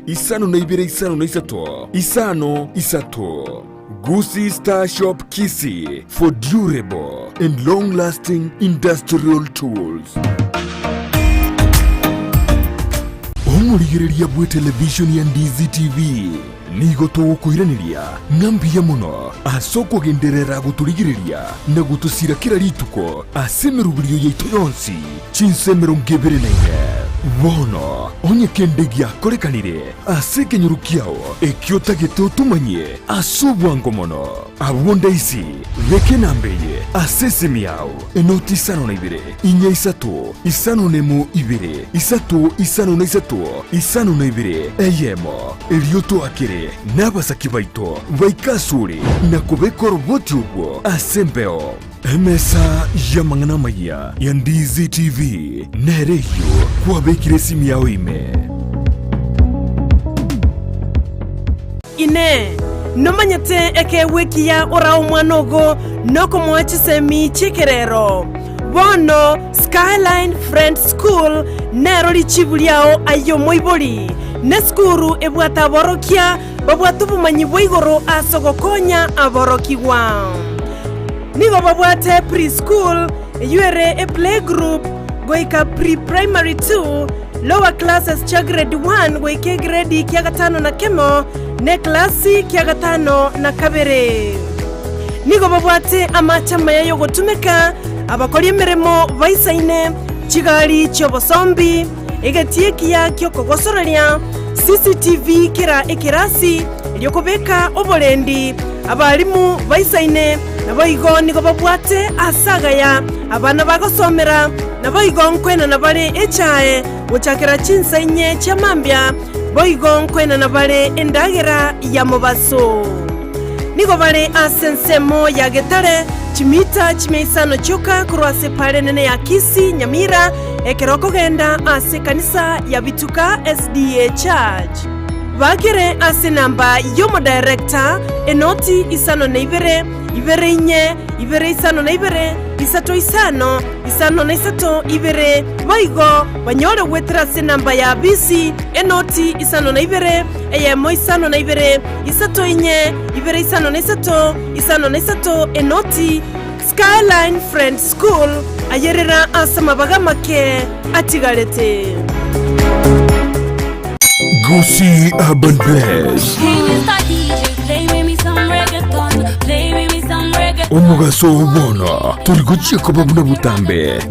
isanu na isato, isano isato. Gusii Star Shop Kisii for durable and long-lasting industrial tools. Omurigereria bwe television ya Ndizi TV nigo tugukuiraniria ngambiya muno asoko genderera guturigireria na gutusira kira rituko asemerubirio yaitu yonsi chinsemero ngebere naire bono onye kendegia korekanire aseke nyurukiao ekiota geto tumanye asubwango mono abonda isi veke nambeye asesemiao enoti isano na inye isato isano nemo isato isano na isano na eyemo elioto akere nabasaki baito baikasuri na kubeko roboti ubwo asembeo emesa ya mangana maya ya Ndizi TV nereyo kwa bekire simi yao ime ine nomanyete eke wiki ya ora umwanogo noko mwachisemi chikerero bono Skyline Friends School nero lichibuliao ayo moiboli ne skuru ebwata borokia babwatu bumanyi bwigoro asogokonya aborokiwa nigo babwate preschool yuere a playgroup goika pre-primary 2 lower classes cha grade 1 goike grade kia gatano na kemo ne klasi kia gatano na kabere nigo babwate amachama yayo gotumeka abakori emeremo baisaine chigali chobosombi egatie kia kyo kogosoreria CCTV kira ekirasi eryokubeka oborendi abalimu baisaine nabo igo nigo babwate asagaya abana bagosomera nabo igo nkwena nabale echae guchakira chinsa inye chamambya boigo nkwena nabale endagera ya mubaso nigo bale asensemo ya getare chimita chimeisano choka kurwase pale nene ya Kisii Nyamira ekeroko genda ase kanisa ya Bituka SDA Church bagere ase namba yomo director enoti isano na ibere inye ibere isano na ibere isato isano na isato ibere baigo banyore wetra ase namba ya BC enoti isano na ibere eyemo isano na ibere isato inye ibere isano na isato enoti Skyline Friend School ayerera asama bagamake atigarete Gusii Urban Blaze Omugaso ubona turi gucika babuna butambe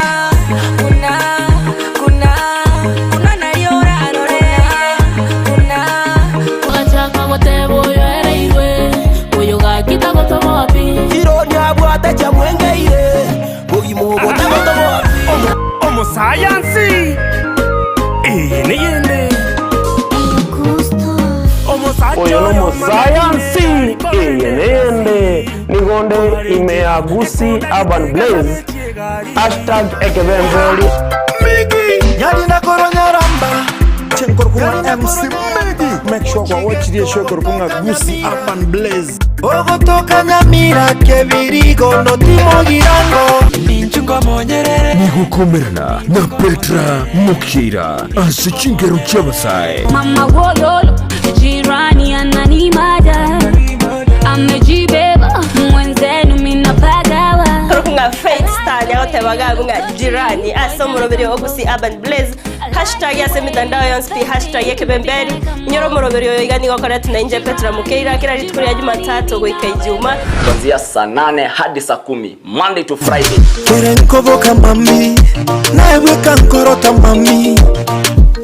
Science niyende oyo no science niyende nigonde imea Gusii Urban Blaze #ekebembeli Migi yalinda koronyaramba chenkorkunga MC Migi make sure kwa watch the show korkunga Gusii Urban Blaze ogotoka Nyamira kebirigo no timogirango ninchunga monyerere nigukomerana na Petra Mukira ase chingero cy'abasai mama woyolo jirani ananimada amejibeba mwenzenu minapagawa kurunga Faith Star yaote bagagunga jirani ase muroberi wo Gusii Urban Blaze #yase mitandao yonse #ekebemberi nyoro muroberi yo igani gokora tunainje Petra Mukira kila ritukuri ya Jumatatu goika Ijumaa kuanzia saa 8 hadi saa 10 Monday to Friday. Kerenkoboka mami naeweka nkorota mami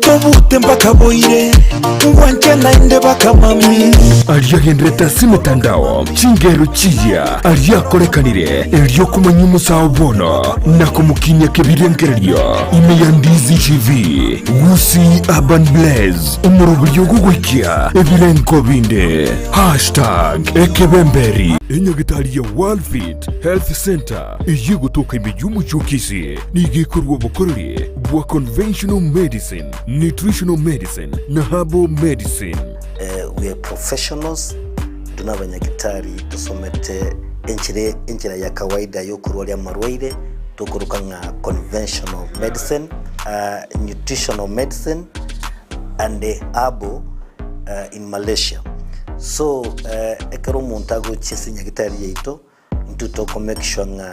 tobute mpaka boire ngwanche naende baka mami aliyagendreta si mitandao chingero chiya aliyakorekanire elyo kumanya umusao bono na kumukinya kebirengereryo ime ya Ndizi TV Gusii Urban Blaze umurubyo gugwikia ebirenko binde #ekebemberi enyagitari ya World Fit Health Center iyi gutoka imijyumu cyokisi nigikorwa bukorere bwa conventional medicine, nutritional medicine na herbal medicine. We are professionals, tunabanyagitari tusomete enchire ya kawaida yo kurwali amarwaire tukuruka nga conventional medicine, nutritional medicine and herbal in Malaysia. So ekero montago chisinya gitari yeito ntutoko make sure nga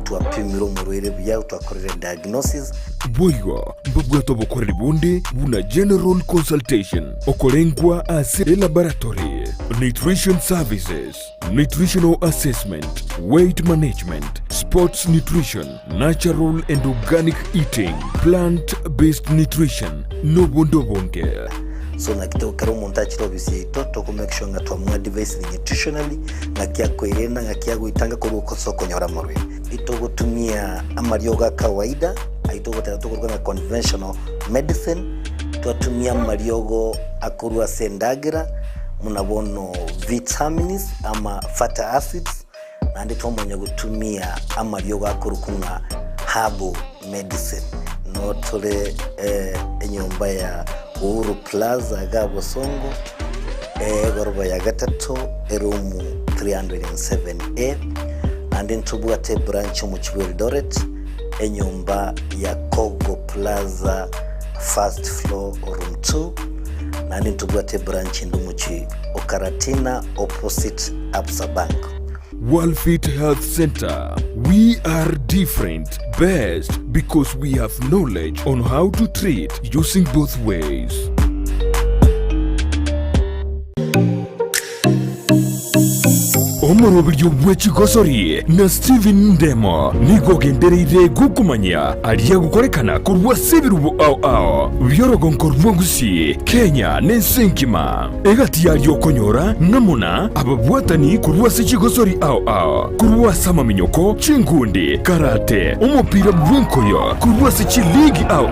tuapimiro murwire bya twakorera diagnosis boyo mbabwato bokorera bonde buna general consultation okolengwa ase laboratory, nutrition services, nutritional assessment, weight management, sports nutrition, natural and organic eating, plant-based nutrition no bondo bonge. So nakito karo montachiro bisito to make sure nga twa device nutritionally ngakia koirena ngakia guitanga ko soko nyora morwe ito gutumia amarioga kawaida aito gutatu kurukana conventional medicine tuatumia mariogo akurwa sendagira munabono vitamins ama fatty acids na ndito mwenye gutumia amariogo akurukunga herbal medicine no tole enyomba ya Uhuru Plaza Gabo Songo goroba ya gatatu erumu 307A and then tubwate branch mu Eldoret enyumba ya Kogo Plaza first floor room 2 and then tubwate branch ndumuchi Okaratina opposite Absa Bank. Worldfit Health Center. We are different, best because we have knowledge on how to treat using both ways. omorobiryo bw'ekigosori na Steven Ndemo nigogendereire gukumanya aria gukorekana kurwa sebirubu ao byorogonko rwa Gusii Kenya n'ense nkima egati yario konyora namuna ababwatani kurwa sekigosori ao kurwa sama minyoko chingundi karate umupira bwenkoyo kurwa sechi league ao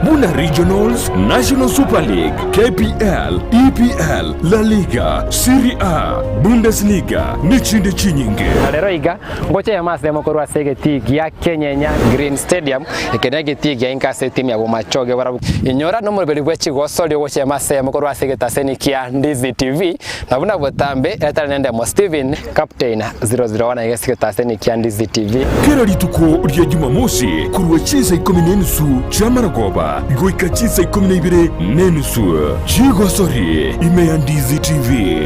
buna regionals National Super League KPL EPL La Liga Serie A Bundesliga nichinde chinyinge rero iga ngoche ya mas demo korwa segeti ya Kenya Green Stadium ekenege tigi ya inkase timu ya bomachoge barabu inyora no murbeli bwechi gosoli ngoche ya mas demo korwa segeta senikia Ndizi TV na buna botambe eta nende mo Steven captain 001 igesiketa senikia Ndizi TV kera lituko rya Jumamosi kurwa chisa 10 chamaragoba goika chisa 12 nenusu chigosori ime ya Ndizi TV.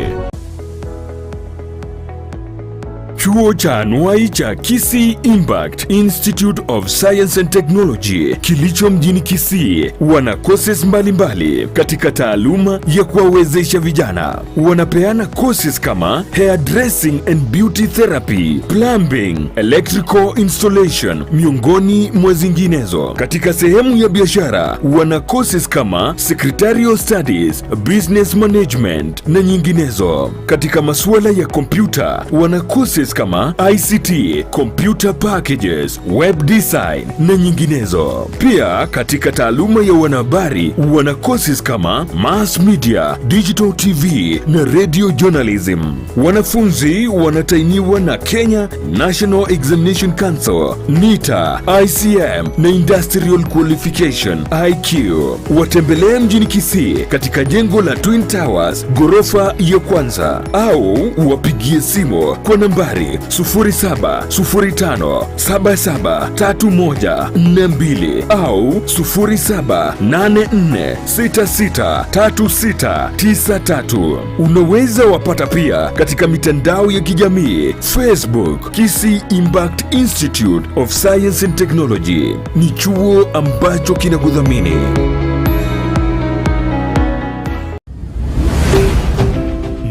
Chuo cha anuai cha Kisii Impact Institute of Science and Technology kilicho mjini Kisii wana courses mbalimbali katika taaluma ya kuwawezesha vijana. Wanapeana courses kama hairdressing and beauty therapy, plumbing, electrical installation miongoni mwa zinginezo. Katika sehemu ya biashara wana courses kama secretarial studies, business management na nyinginezo. Katika masuala ya kompyuta wana courses kama ICT, computer packages, web design na nyinginezo. Pia katika taaluma ya wanahabari wana courses kama mass media, digital TV na radio journalism. Wanafunzi wanatainiwa na Kenya National Examination Council, NITA, ICM na Industrial Qualification IQ. Watembelee mjini Kisii katika jengo la Twin Towers ghorofa ya kwanza au wapigie simu kwa nambari 0705773142 au 0784663693. Unaweza wapata pia katika mitandao ya kijamii Facebook Kisii Impact Institute of Science and Technology. Ni chuo ambacho kinakudhamini.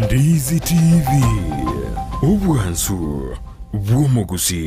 Ndizi TV Ubwansu bw'omugusi.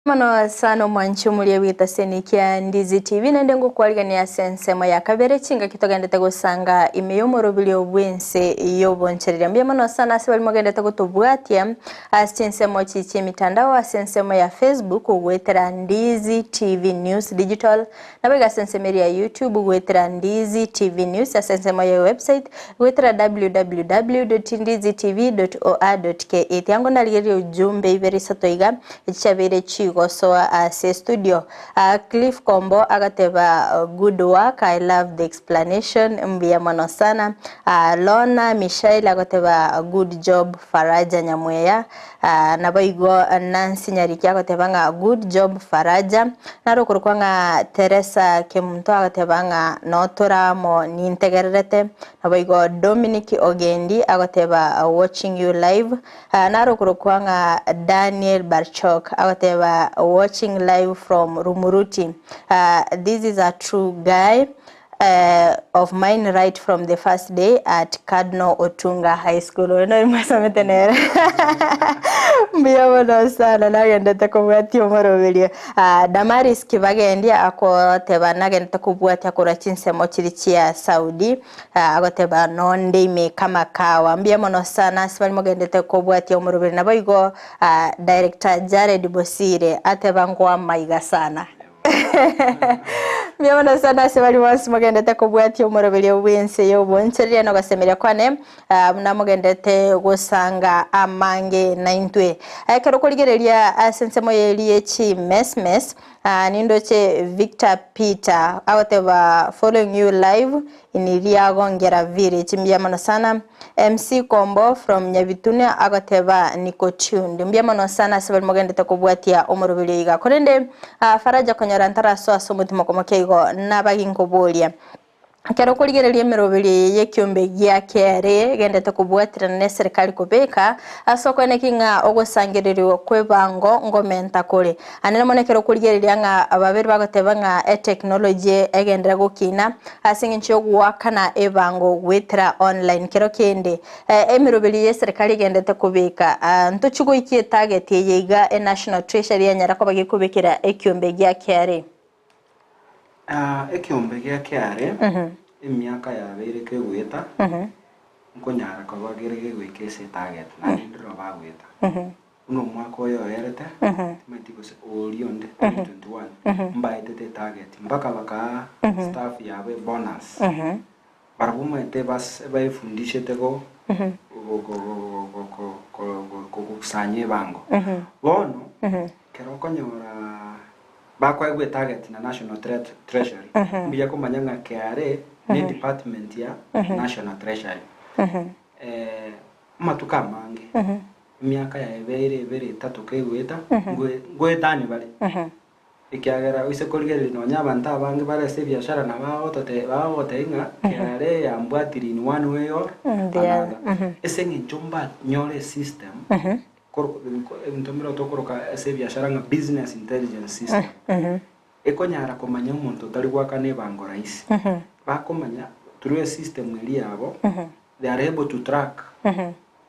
Mano sano mwanchu mulie wita senikia Ndizi TV na ndengo kualigania sensemo ya kabere chinga kitogendete gusanga imeyomorobili obwense yoboncherera mbya mano sana se bali mogendete gutubwatia sensemo chichi mitandao asensemo ya Facebook ugwetera Ndizi TV News Digital na bega sensemo ya YouTube ugwetera Ndizi TV News asensemo ya website ugwetera www.ndizitv.or.ke yango naligeri ujumbe iberi satoiga chabere chigo so se studio Cliff Combo agateba good work, I love the explanation mbia mano sana. Lona Michelle agateba good job, Faraja Nyamweya nabaigo Nancy Nyariki agateba good job Faraja narokurukwanga Teresa Kemunto agateba notora mo nintegererete nabaigo Dominic Ogendi agateba watching you live narokurukwanga Daniel Barchok agateba watching live from Rumuruti. This is a true guy of mine right from the first day at Cardinal Otunga High School. No imasametenera. Mbiyabona sana nagendete kubwati omorobelio. Damaris Kibagendia ako teba nagendete kubwati akora chinsemo chirichia Saudi. Agoteba nonde me kama kawa. Mbiyabona sana sibali mogendete kubwati omorobelio naboigo director Jared Bosire ateba ngwa maiga sana. Miamana sana sebali wansi mogendete kubwati omorobeli obwense yoboncherera no gasemerya kwane muna mogendete gusanga amange naintwe kero kuligereria asensemo yeli echi mesmes nindoche Victor Peter awateba following you live iniriago ngera village mbiamana sana MC Combo from Nyabitune agateba niko tuned mbiamana sana sebali mogendete kubwatia omorobeli iga korende Faraja konyara ntara so asomutimo komokeigo nabaginko bolia kero kurigereria mirobiri yekiombe gya kere gendete kubwatira ne serikali kubeka asoko ene kinga ogosangiririo kwebango ngomenta kore anene monekero kurigereria nga ababiri bagoteba nga technology egendera gukina asingincho gwakana ebango gwetira online kero kende emirobiri ye serikali gendete kubeka ntuchugo ikie target yeiga national treasury ya nyarako bagikubekira ekiombe gya kere ekiombe gya kere emyaka yabere kegweta nkonyara kabagere gwekese target na ndiro bagweta uno mwaka oyo yerete matiko se orionde 2021 mbaite target mpaka baka staff yabe bonus barabuma ete bas bayifundishe tego kusanye bango bono kero konyora bakwa gwe target na national treasury mbiya kumanya nga KRA ni department ya national treasury matuka mange miaka ya bere tatu kegweta gwetani bali ikiagera wise kolgere no nyabanta abange bare se biashara na baote inga KRA ya mbwatiri in one way or another esengi njomba nyore system ntomiro tokoroka ese biashara nga business intelligence system ekonyara komanya umuntu tari gwakane bango raisi bakomanya through a system iri yabo they are able to track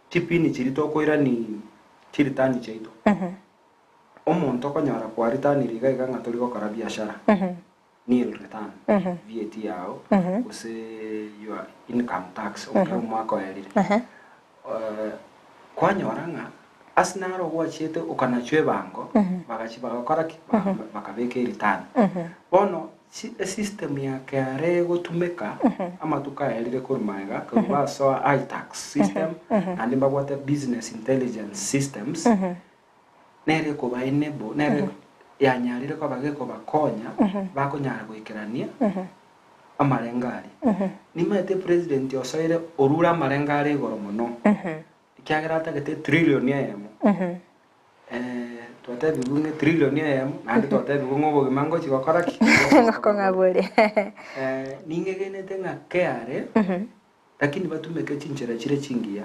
tipini chirito koira ni chiritani cheito omuntu okonyara kwa ritani riga nga tori gukora biashara nil return VAT yao use your income tax mwaka erire kwanyora nga asinaro gwachete ukanachwe bango bagakora bakabeke return bono system ya KRA gotumeka amatuka elire kurumaiga kwa so iTax system and mbagwata business intelligence systems nere ko ba enable nere yanyarire ko bageko bakonya bakonyara gwikirania amarengari nimete president yosoire orura amarengari goro muno ikiagerata gete trillion yemo twate bigunge trillion yemo nandi twate bigungo bo mango chigokora ki ngakongabure ningegene tenga KRA lakini batumeke chinchera chire chingia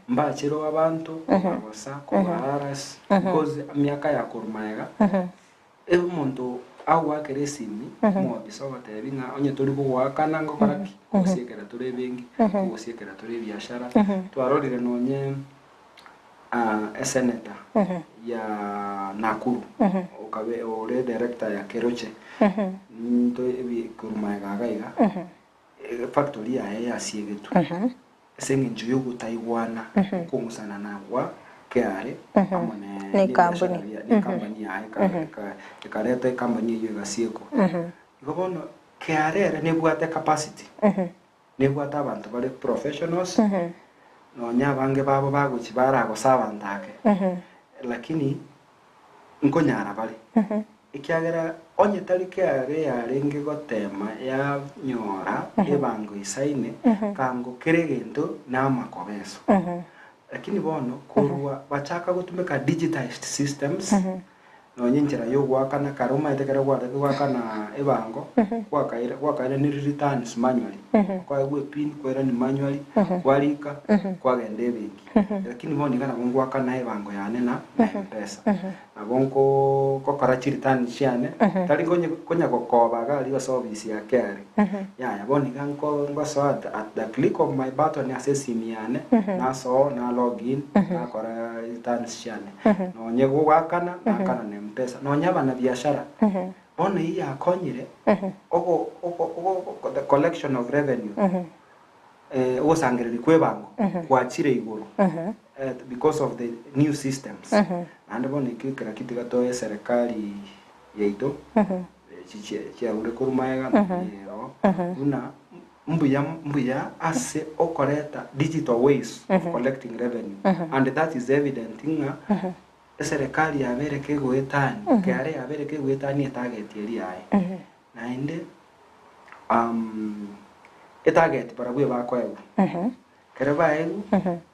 mbachiro abantu bagosa ko baras because miaka ya kurumaiga umuntu awa keresimi mo bisoba tebinga onye turi bugwakana ngokora ki kusiekera turi bengi kusiekera turi biashara twarorire nonye senator ya Nakuru okabe ore director ya Keroche ndo ebi kurumaiga gaiga factory ya siegetu esengi njuyo gutaiwana kumusana na kwa KRA amone ni company ya ikareta company yo gasieko igobono KRA ne bwate capacity ne bwata abantu bari professionals no nyabange babo baguchi barago sabantake lakini nkonyara bari ikiagera onye tari KRA yarenge gotema ya nyora ebango isaine kango keregento na makobeso lakini bono kurwa bachaka gutumeka digitized systems no nyinjira yo gwakana karuma itekera gwakana ebango gwakaira ni returns manually kwa gwe pin kwera ni manually kwalika kwagende bengi lakini bono kana gwakana ebango yane na pesa abonko kokara chiritani chiane tali konya kokoba gali wa service ya care ya boni ganko ngoso at the click of my button access imiane na so na login na kora chiritani chiane no nyego wakana na kana ne mpesa no nyaba na biashara bono hii akonyire ogo the collection of revenue osangiriri kwebango kwachire iguru because of the new systems and bono ikikira kitu gatoye serikali yeito chiche ure kurumaiga no una mbuya ase okoreta digital ways of collecting revenue and that is evident inga serikali yabereke gwetani KRA yabereke gwetani target eri yae na inde target para bwe bakwego kereba egu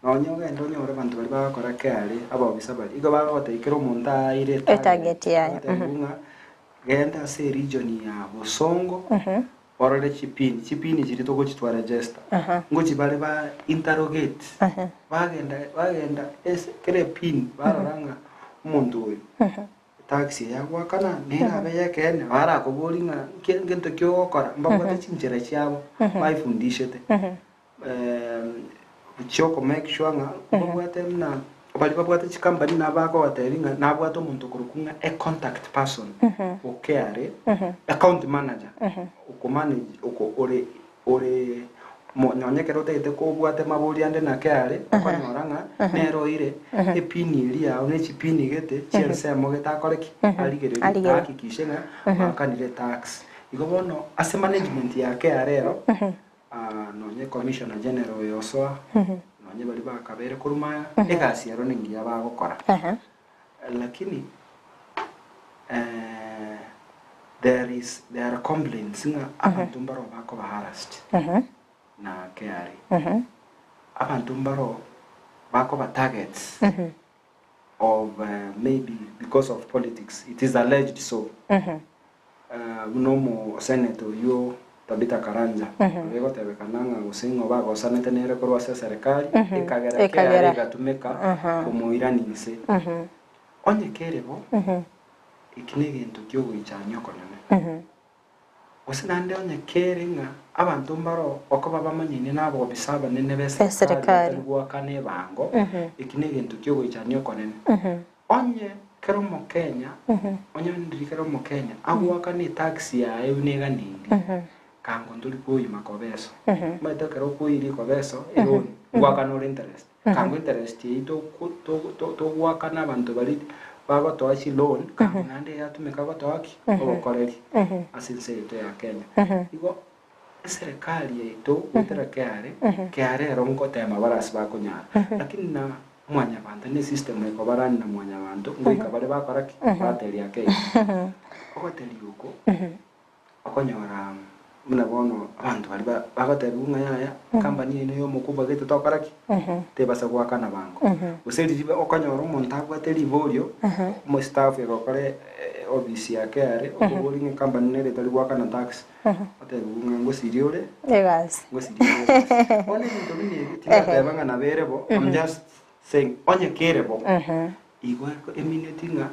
no nyoga ndo nyore bantu bali bakora KRA abo bisabali igo bagoteikero munta ire target yae genda se region ya Busongo borore chipini chiri to gochitwa register ngochi bale ba interrogate bagenda kere pin bararanga umuntu uyu taxi yagwa kana nera be yakene bara kuburinga ngento kyo gukora mbagwate chinjera cyabo bayifundishete choko make sure nga mbagwate na bali babwate chikambani nabako wateringa nabwate umuntu kurukunga a contact person okare account manager ukumanage uko ore nyonyekero tete ko bwate maburi ande na kare akanyoranga nero ire epini iria one chipini gete chense mo geta koreki aligereri hakikishe nga makanire tax igobono as management ya kare ero nonye commissioner general yoswa nonye bali bakabere kuruma egasi yaro ningia bagokora lakini there are complaints nga abantu mbaro bako harassed na kare abantu mbaro bako ba targets of maybe because of politics. It is alleged so. Unomo senator yo Tabita Karanja lego tebekananga usingo bago sanete nere korwa serikali ikagera kare gatumeka kumuirani nse onye kerebo ikinege into kyo gichanyo konene usinande onye keringa abantu mbaro okoba bamanyine nabo bisaba nene bese serikali gwakane bango ikinege into kyo gichanyo konene onye Kerubo Kenya onye ndiri Kerubo Kenya agwakane taxi ya eunega nindi kango nduli kuyi makobeso maito kero kuyi ri kobeso ero gwakana interest kango interest ito to gwakana abantu bali baba to achi loan kango nande yatumeka gotoaki okoreri asinse ito ya Kenya igo serikali yeto utera kare ero ngotema barasi bakunyara lakini na mwanya bantu ni system eko barani na mwanya bantu ngoika bale bakoraki bateri ya Kenya okoteri uko okonyora muna bono abantu bali bagatebunga yaya company ino yo mukuba gete tokaraki tebasa gwakana bango useri okanyora umuntu agwateri borio mo staff yakokore office ya kare okuboringa company nere tali gwakana tax atebunga ngosiriore egas ngosiriore one into bini tibanga na berebo I'm just saying onye kerebo igual eminitinga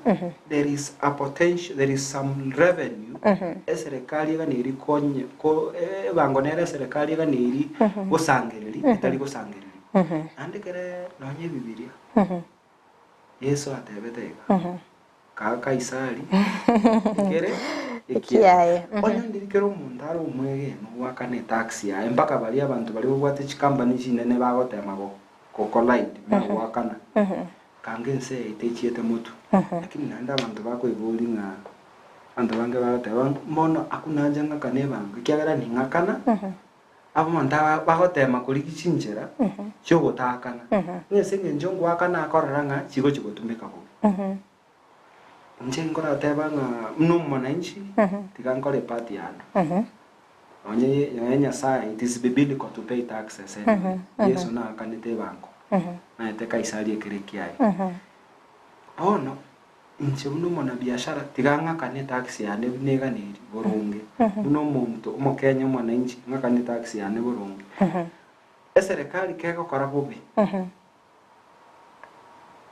there is a potential, there is some revenue serikali ganiri konye ko bangonera serikali ganiri gosangereri itali gosangereri ande kere nonye bibilia Yesu atebetega ka Isari kere ikiaye onye ndirikero umuntu ari umwege no wakane taxi ya mpaka bali abantu bali bwate chikambani chinene bagotema ko collide na wakana kangense itechiete mutu lakini nanda abantu bako ibolinga abantu bange bateba mono akuna janga kanebanga kyagara ningakana abo manda bagotema kuri kichinjera cyo gotakana nesenge njongo akana akoranga chigo tumeka ko ngora tebanga mno mwananchi tikankore party yana onye yanya sai it is biblical to pay taxes yeso na kanite banko na eteka Isari ekirikiai ono inche uno mona biashara tiganga kane taxi ya nega niri boronge uno muntu umokenya mwananchi ngakane taxi ya ne boronge serikali keko karabobe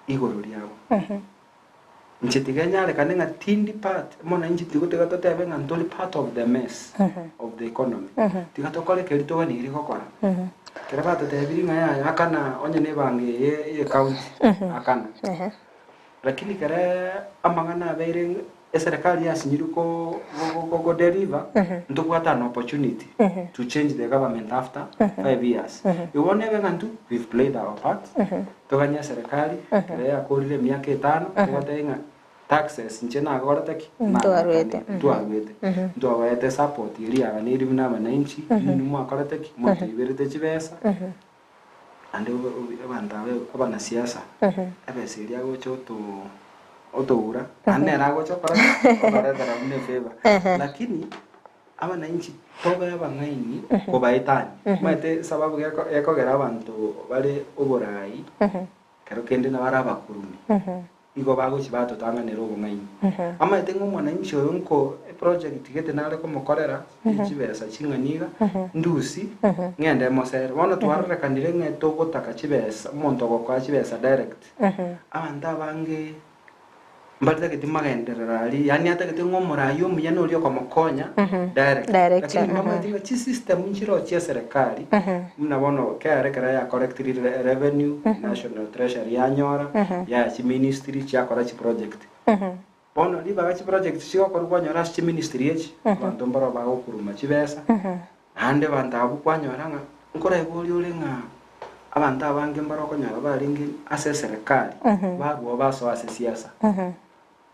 igorori yabo inche tiganya le kanenga tindi part mwananchi tigotega totebe ngantoli part of the mess of the economy tigatokole kerito niri kokora keraba tebiringa ya akana onye ne bange ye county akana lakini kare amangana beire serikali yasinyiruko go deliver ndokwata an opportunity to change the government after 5 years you won't even ngantu we've played our part toganya serikali kare akorire miaka 5 twatenga taxes nchena agorotaki tuarwete tuawete support ili aganiri bina bananchi ni mwakorotaki mwatirete chibesa ande abandawe abana siasa abeseria gocho to otoura anera gocho para dara mune favor lakini abananchi toba abangaini kobaitani mate sababu yako gera abantu bale oborai kero kende na bara bakurumi igo bago chibato tanga ne rogo ngai ama tengo mwana incho yonko project gete nale ko mokorera chibesa chinganiga ndusi ngende mosere wana twarre kanire ngeto gotaka chibesa monto go kwa chibesa direct abanda bange mbalita kiti magenderera ali yani ata kiti ngomora yo muyano ulio kwa mokonya direct lakini mama tinga chi system nchiro chia serikali mnabono kare kare ya collect revenue national treasury ya nyora ya chi ministry cha kora chi project bono liba chi project chi ko kwa nyora chi ministry echi bantu mbaro ba okuruma chibesa ande banda abu kwa nyora nga nkora ibuli ulenga abantu abange mbaro ko nyora baringi ase serikali baruo baso ase siasa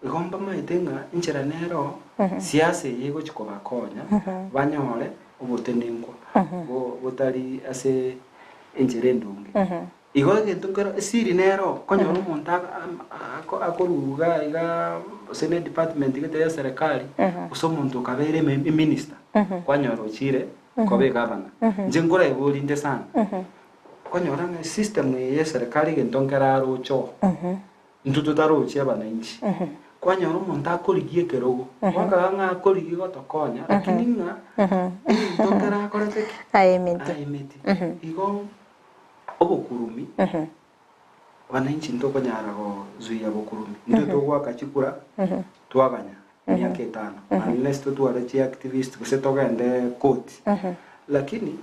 igomba maitenga inchira nero siasa yego chikoba konya banyore ubutenengwa butari ase inchire ndunge igoge tungero siri nero konya umuntu akoruga iga senate department gete serikali usomuntu kabere minister kwanyoro chire kobe governor njengora ibulinde sana konyora system ye serikali gentongera rocho ntutu taro cheba na inchi kwanyoro umuntu akorigie kerogo wanga nga akorigie gotokonya lakini nga tongera korete ayemeti igo obukurumi wananchi ntoko nyara go zuia bukurumi ndio togwa kachikura twaganya miaka 5 unless tu arachi activist kusetoka ende court lakini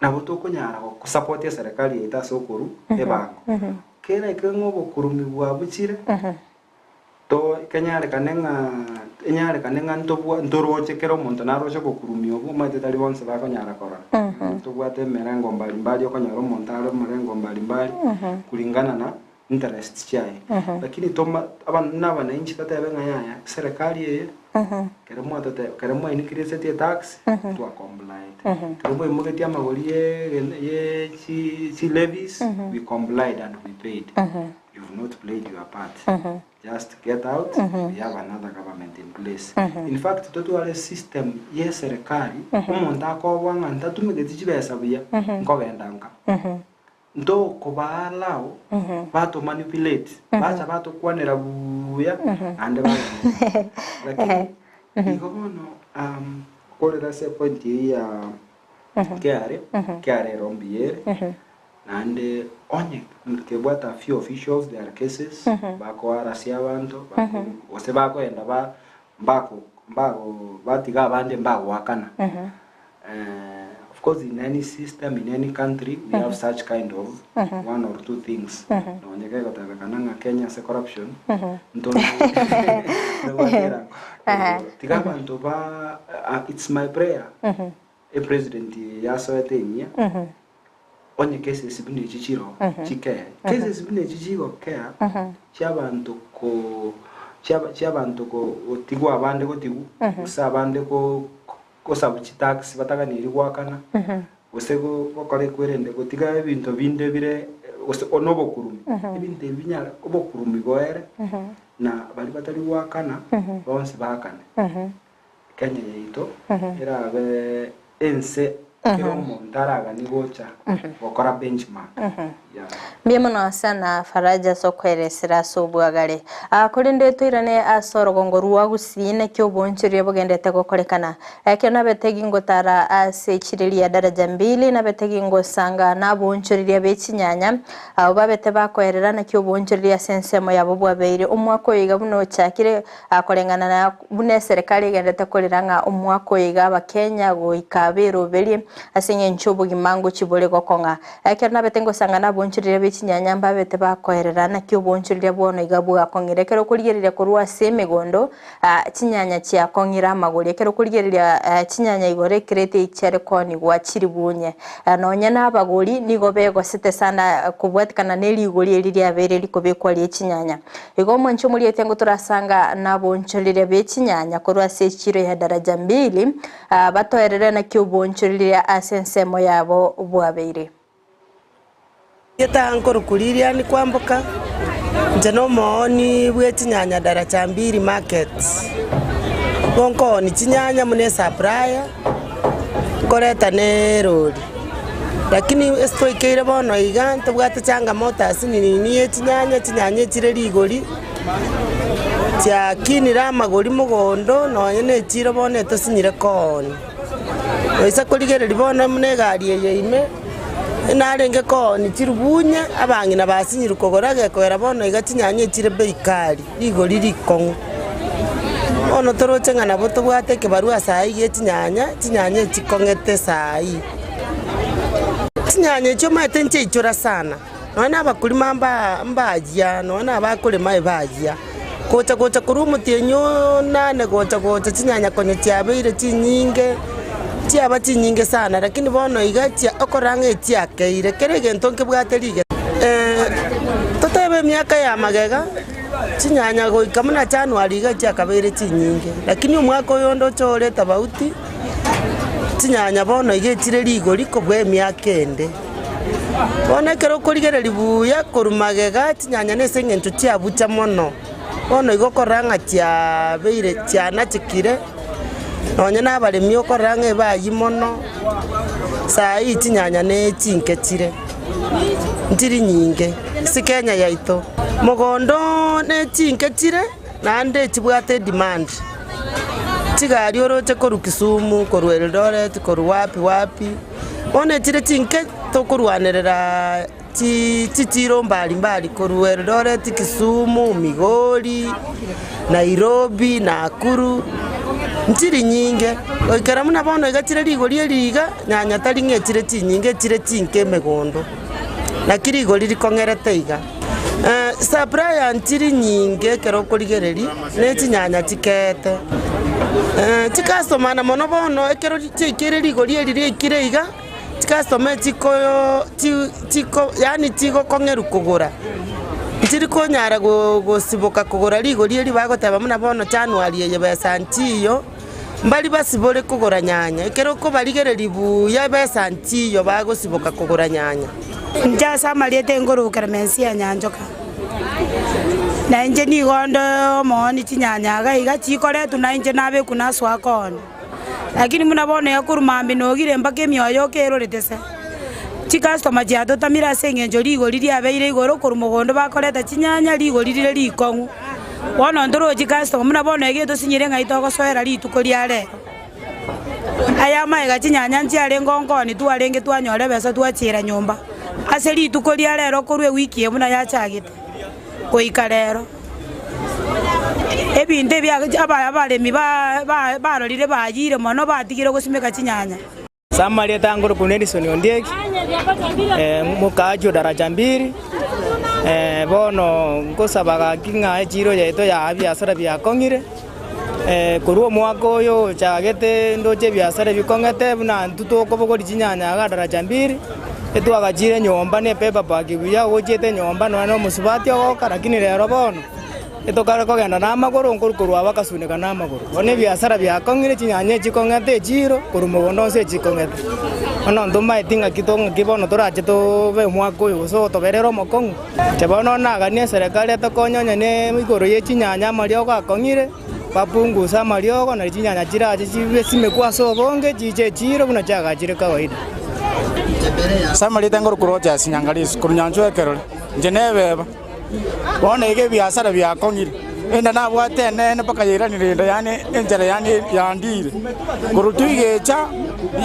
na butoko nyara go kusupport ya serikali ita sokuru ebango kera ikengo bukurumi bwa buchire to kenyare kanenga ndoroche kero muntu naroche bukurumi obu mate tali bonse bako nyara kora to bwate merengo mbalimbali okonyoro muntu aro merengo mbalimbali kulingana na interest chai lakini toma abana na inchi tata benga yaya serikali ye keremo inikirese tie tax to comply keremo imugeti amagori ye chi levies we complied and we paid you've not played your part just get out we have another government in place in fact totuale system ye serikali umuntu akobwanga ndatumigeti chibesa buya ngobendanga ndo kobalao bato manipulate bacha bato kwanera buya ande ba lakini igono kolera se point ya kare rombiere ande onye kebwata few officials there are cases bako arasia abantu ose bako enda bako batiga bande mbago wakana of course in any system in any country we have such kind of one or two things no nyeke gotabekana Kenya se corruption ntono tiga bantu ba it's my prayer a president yasoetenya onye cases bine chichiro chike cases bine chichiro care chabantu ko otigwa abande ko tigu usabande ko sabuchi tax bataka niri gwakana osego bakore kwerende gotiga ebintu binde bire onobo kurumi ebintu binyara obokurumi goere na bali batali gwakana bonse bakane Kenya yeito era be Ense kero montaraga ni gocha gokora benchmark Mbiemano sana Faraja sokweresera sobwagare akorinde twirane asorogongo ruwa Gusii ne kyo bonchire bogendete gokorekana ekyo nabetegi ngotara asechiriria daraja 2 nabetegi ngosanga nabonchiriria bechinyanya abo babete bakoerera na kyo bonchiriria sensemo yabo bwabeire umwako yiga buno chakire akorengana na bune serikali igendete koriranga umwako yiga abakenya go ikabero beri asinye nchubu gimango chibole gokonga ekyo nabete ngosanga nabonchiriria bechinyanya mbabete bakoerera na kyo bonchiriria bono igabu akongire kero kurigerire kurwa semegondo chinyanya chia kongira magori kero kurigerira chinyanya igore krete ichere koni gwa chiribunye nonya nabagori nigo bego site sana kubwatikana neli igori eliri abere likobekwa lie chinyanya igo mwancho muri etengo turasanga nabonchiriria bechinyanya kurwa sechiro ya daraja 2 batoerera na kyo bonchiriria asensemo yabo bwabeire Yeta ankoro kuliria ni kwamboka njeno mooni bwechinyanya daraja 2 market bonko ni chinyanya mune supplier koreta ne rodi lakini estoikeire bono iga ntobwate changamoto asini chinyanya chire rigori chakinira amagori mugondo noye ne chiro bono tosinyire koni oisa kurigereri bono mune gari yeime narenge koni chirubunya abangina basinyire kogora gekoera bono iga chinyanya chire beikari rigori rikongu ono toroche ngana boto bwate kebarua sai ge chinyanya chikongete sai chinyanya choma tenche ichora sana nona abakulima mbajia nona abakulima ibajia kocha kurumu tienyo nane kocha chinyanya konye chiabeire chinyinge chiaba chinyinge sana lakini bono igacha okorange chiakeire kerege ntonke bwate lige totebe miaka ya magega chinyanya goika muna January igacha kabere chinyinge lakini umwaka yondo chore tabauti chinyanya bono igechire rigori kobwe miaka ende bono kero kurigereri buya korumagega chinyanya nese ngencho chiabucha mono bono igokoranga chiabeire chiana chikire nonye nabaremi okoranga ebayi mono sai chinyanya ne chinkechire ntiri nyinge sikenya yaito mugondo ne chinkechire nande chibwate demand chigari oroche koru Kisumu koru Eldoret koru wapi one chire chinke tokurwanerera chichiro mbali koru Eldoret Kisumu Migori Nairobi Nakuru ntiri nyinge oikera muna bono igachire rigori riga nyanya tari ngechire chinyinge chire chinke megondo na kirigori rikongerete iga supply antiri nyinge kero kurigereri ne chinyanya chikete chikastomana na mono bono ekero chikire rigori riri kireiga chikastomana chiko yani chiko kongeru kugura ntiri konyara gosiboka kugura rigori eri bagoteba muna bono January ye besa ntiyo mbali basibore kugura nyanya ekero ko barigereri buya besa ntiyo bagosiboka kugura nyanya njasa maliete ngorukera Ense ya nyanjoka na nje ni gondo moni chinyanya ga iga chikore tuna nje nabe kuna swakon lakini munabone yakurumambi nogire mbake myoyo keroretese chikastoma jato tamira sengenjo rigori riabeire igoro kurumogondo bakoreta chinyanya rigori rire rikongu wono ndoro chikastoma munabone yegeto sinyire ngaito gosoera rituko riare aya maiga chinyanya nchiare ngongoni tuarenge twanyore besa twachira nyumba ase rituko riare ro korwe wiki emuna yachagite koika rero ebinde bya abaremi barorire bayire mono batigire gusimeka chinyanya Samali tangoro kunedison ondieki mukajo daraja 2 bono ngosabaga kinga ejiro yeto ya biasara byakongire kuruo mwaka oyo chagete ndoje biasara bikongete buna ntutoko bogori chinyanya ga daraja 2 etwagachire nyomba ne pepa pakibuya ojete nyomba no musubati oka lakini rero bono etokara kogenda na magoro nkurukuru abakasuneka na magoro one biasara byakongire chinyanya chikongete jiro kurumogondo se chikongete ono ndoma itinga kitonga kibono torache to be mwako yo so to berero mokongu chebono na gania serikali etokonyonya ne migoro ye chinyanya mariogo akongire papunguza mariogo na chinyanya chiraje chibesime kwa so bonge chiche jiro buna chaga jire kawaida Samali tangoro kuroja sinyangalis kurunyanjo ekero jenebeba bona ege biasara byakongire enda na bwate ne paka yiranire yani enjere yani yandire kurutuigecha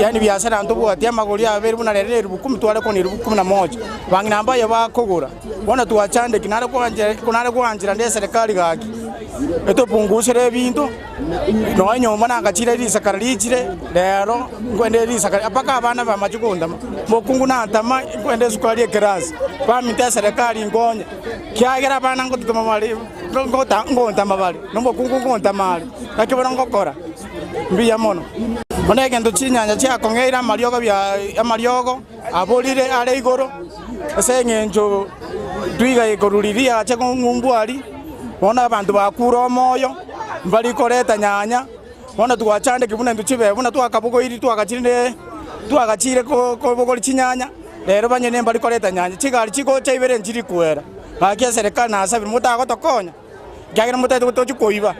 yani biasara ndo bwate amagori abere buna rere rubukum twale ko ni rubukum na moja bangina ambaye bakogura bona tuachande kinare kwanjira nde serikali gaki eto pungusere bintu no nyoma na gachire risakara rijire rero ngwende risakara apaka abana ba majugunda mokungu na tama ngwende sukari ekerasi bamite serikali ngonya kyagera bana ngo tutuma mali ngo mabali no mokungu ngo mali nakibona ngokora mbiya mono bona gendo chinyanya cyakongera mariogo bya amariogo abolire ale igoro asengenjo twiga igoruriria acha ngumbwari bona abantu bakura moyo mbali koreta nyanya bona tuwachande kibuna nduchibe bona twakabugo iri twagachire ko bogori chinyanya rero banyene mbali koreta nyanya chigali chiko chaibere njiri kuera bakia serikali na asabi mutago tokonya gyagira mutago tochikoiba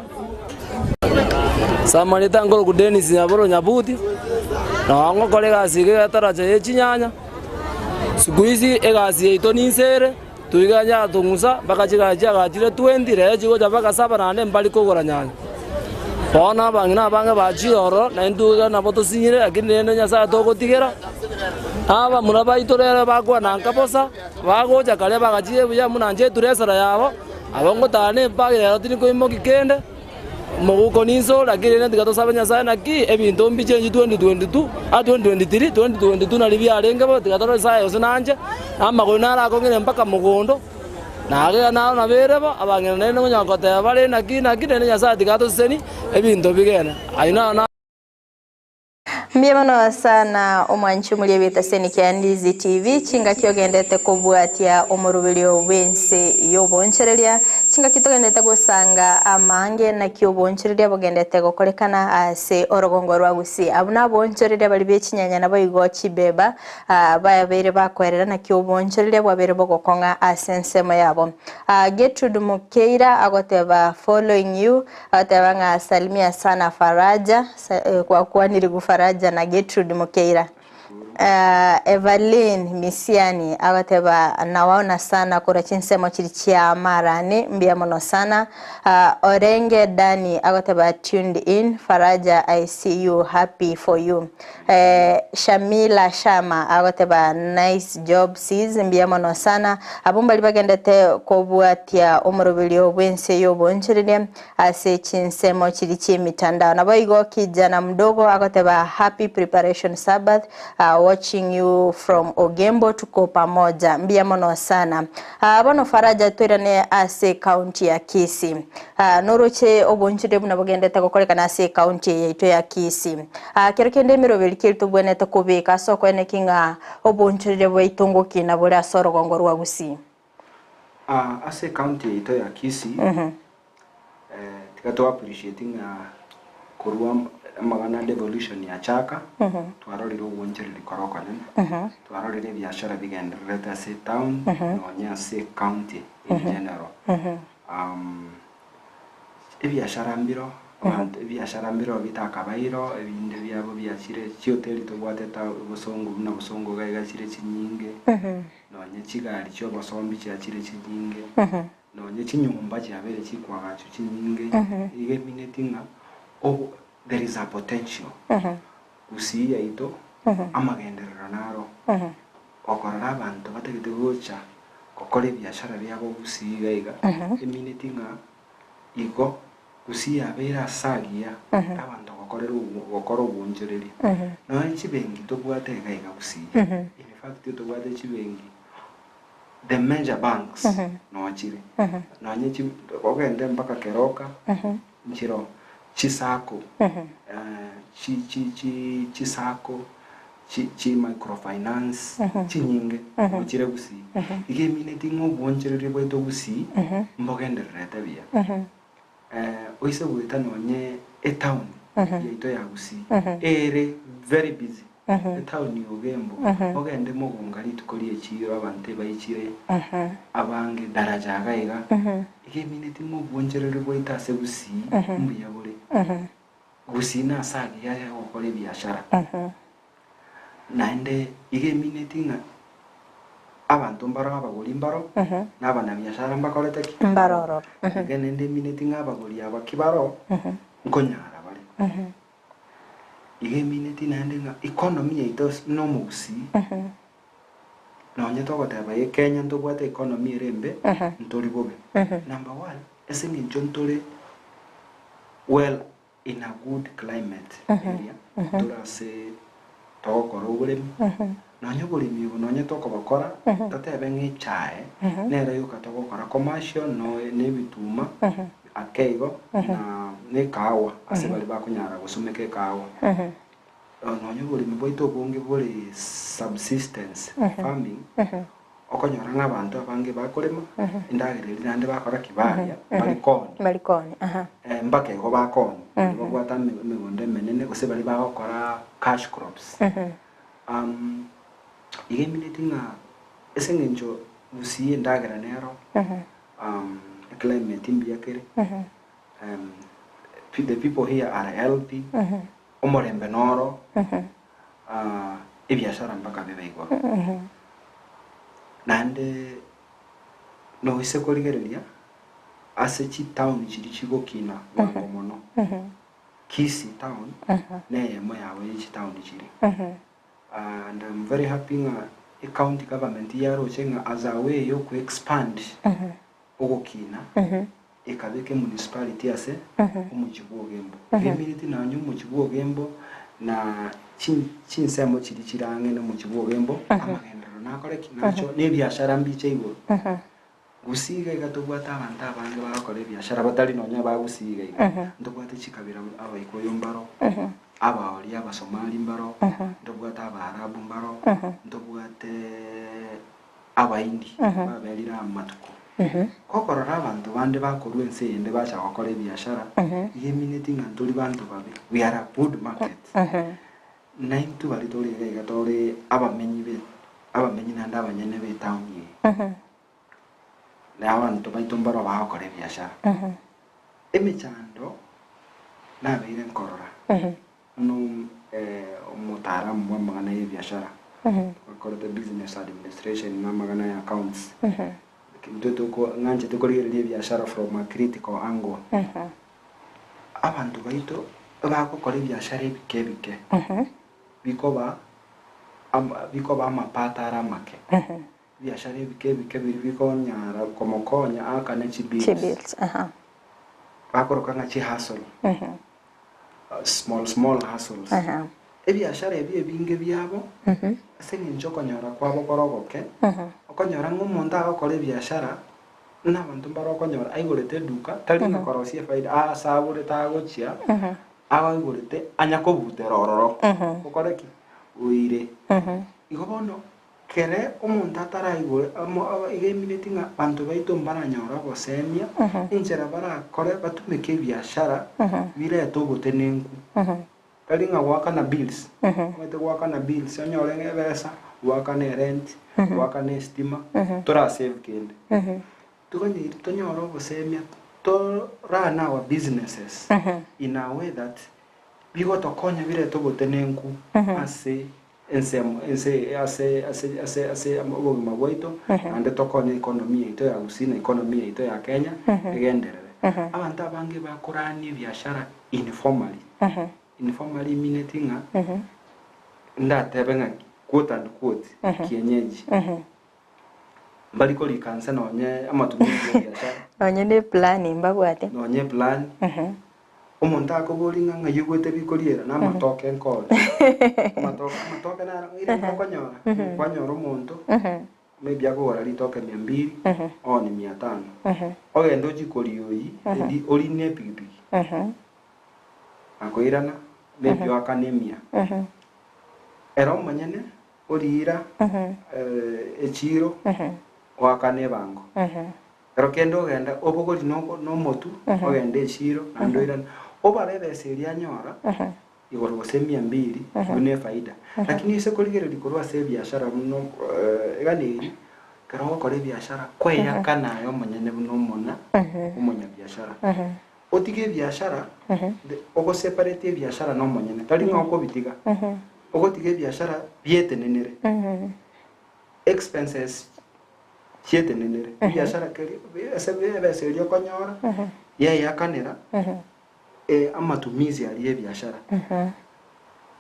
Samali tangoro kudeni sinyaboro nyabuti na ngo kolega sige ataraje chinyanya siku hizi egasi yeito ninsere tuiganya tungusa mpaka chigachire 20 re chigocha mpaka 7 nane mbali kogora nyanya bona bangina bange bachioro na nduga na boto sinyire lakini nene nyasa togotigera aba murabayitorere bagwa nankabosa bagocha kale bagachiye buya munanje turesara yabo abongo tane bagera tini ko imo kikende muguko niso lakini nende gato sabanya sana ki ebinto mbichenji 2022 a 2023 na libya arenge bo tigatoro sayo osinanje amagona ara kongere mpaka mugondo nage na berebo abangena nene ngonyakote bale nakina kidene nyasa tigato seni ebinto bigena aina na Mbiemano sana omwanchi mulie bita Kisii and Ndizi TV chinga kyogendete kubwatia omurubulio wense yobonchereria chinga kitogendete gusanga amange na kyobonchereria bogendete gokorekana ase orogongo rwa Gusii abuna bonchereria bali bechinyanya nabo igochi beba bayabere bakwerera na kyobonchereria bwabere bogokonga ase ensemo yabo Gertrude Mukeira agoteba following you agoteba nga salimia sana Faraja kwa kuwa niligufaraja na Gertrude Mukeira. Evelyn Misiani agateba nawaona sana kura chinsemo chiri chia marani mbia mono sana. Orenge Dani agateba tuned in. Faraja, I see you, happy for you. Shamila Shama agateba nice job sis mbia mono sana. Abumba libagendete kobuatia umrubilio wense yobo nchirine ase chinsemo chiri chi mitandao. Nabaigo kijana mdogo agateba happy preparation Sabbath. Watching you from Ogembo tuko pamoja mbia mono sana. Bono Faraja tuirane ase county ya Kisii. Noroche obonchire buna bogendete gokorekana ase county yaito ya Kisii. Kerekende mirobeli kirtu bwenete kubika soko ene kinga obonchire bwaitongo kina bora sorogongo rwa Gusii. Ase county yaito ya Kisii. Tikato appreciating kurwa magana devolution ya chaka twarorire uboncheri likoroko nene twarorire biashara bigenderete ase town nonya ase county in general ebiashara mbiro abantu ebiashara mbiro bitakabairo ebinde byabo byachire cyoteli tobwateta ubusongo na busongo gachire chinyinge nonya chigari cyo basombi cyachire chinyinge nonya chinyumba cyabere chikwagacho chinyinge ige minetinga there is a potential. Gusii yaito amagenderero naro okorora abantu bategete gocha kokore biashara byabo Gusii gaiga eminatinga iko Gusii abera sagia abantu gokora ubonjereri no chibengi tobwate gaiga Gusii in fact tobwate chibengi the major banks no chire no nyechi ogende mpaka keroka nchiro Chisako, Chisako, microfinance, Chinyinge, Chire Gusii. Ige mineti ngoboncherere bweto Gusii, mbogenderete bia. Oise buita nonye a town, yaito ya Gusii. Ere very busy. A town ni Ogembo. Ogende mogongari tukori echiro abante bayichire. Abange daraja gaiga. Ige mineti ngoboncherere bweita se Gusii, mbuya bole. Gusii na sagi ya okore biashara naende ige minetinga abantu mbaro abagori mbaro nabana biashara mbakorete mbaroro genende minetinga abagori abakibaro nkonyara bari ige mineti naende nga economy yaito no mu Gusii nonye togoteba ye Kenya ntobwate economy erembe ntori bobe number 1 esingi nchontore well in a good climate area turase tokoro uremi nonye burimi nonye toko bakora tatebe ngichae nero yuka tokora commercial no nebituma akeigo na ne kawa ase bali bakunyara gusumeke kawa nonye burimi boito bonge buri subsistence farming okonyora nk'abantu abange bakorema indagirira nande bakora kibaria marikoni mbake go bakoni bagwata migonde menene gose bali bakora cash crops ige minetinga esengenjo Gusii indagira nero climate imbiakere the people here are healthy omorembe noro ebiashara mpaka bebe igwa nande no ise korigereria ase chi town chiri chigokina wango mono Kisii town ne mo yawe chi town chiri and I'm very happy nga a county government yaro chenga as a way yo ku expand ogokina ekabeke municipality ase umuchibuo gembo community na nyu muchibuo gembo na chinsemo chiri chirange no muchibuo gembo amagendero nakore kinacho ne biashara mbiche iguru Gusii gatubwata abantu abandi bakore biashara batari nonya ba Gusii ndobwate chikabira abayikoyo mbaro abaoli abasomali mbaro ndobwate abarabu mbaro ndobwate abaindi babelira amatuko kokorora abantu bande bakorwa Ense ende bacha bakore biashara yemineti nganturi bantu babe we are a good market naintu bali tole gatore abamenyi nanda abanyene be town ye na abantu baitumbaro bakore biashara emechando na beire nkorora no umutaalamu wa magana ya biashara akora the business administration na magana ya accounts mtoto ko nganje tukoregereria biashara from a critical angle abantu baito bakokore biashara bikebike bikoba amapatara make biashara bikebike bikonyara komokonya akane chibills bakoroka ngachi hustle small hustles biashara binge byabo asenye njokonyora kwabo korogoke okonyora ngumuntu akore biashara n'abantu barokonyora aigorete duka tari ngakorosia faida asabure tagochia awagorete anyakobutera ororo ukoreki uire igobono kere umuntu ataraigore igemineti nga bantu baito mbaranyora gosemia injera barakore batumike biashara bire togotenenku kali nga waka na bills mwete waka na bills onyore ngebesa waka na rent waka na stima tora save kende tukanye tonyoro gosemia to run our businesses in a way that bigo tokonya bire togotenenku ase Ense abogi magwaito ande tokonya economy ito ya Gusii na economy ito ya Kenya egenderere abantu abange bakorani biashara informally minatinga ndatebenga quote and quote kienyeji baliko likansa nonye amatumizi ya biashara nonye ne plan mbagwate nonye plan umuntu akobolinga ngayugwete bikoriera namatoke nkole matoke na ire kwanyora umuntu maybe agora litoke 200 oni 500 ogendo jikorioi ndi orine pigipigi akoirana maybe wakanemia ero manyene orira echiro wakane bango ero kendo genda obogori no motu ogende echiro andoirana obarebe seria nyora igoro gosemia 200 gune faida lakini ise koligere likorwa se biashara muno egani karo kore biashara kweya kana yo manyene buno mona umunya biashara otige biashara ogo separate biashara no manyene tali ngoko bitiga ogo tige biashara bietenenere expenses chietenenere biashara keri ebe serio konyora ya kanera amatumizi ya biashara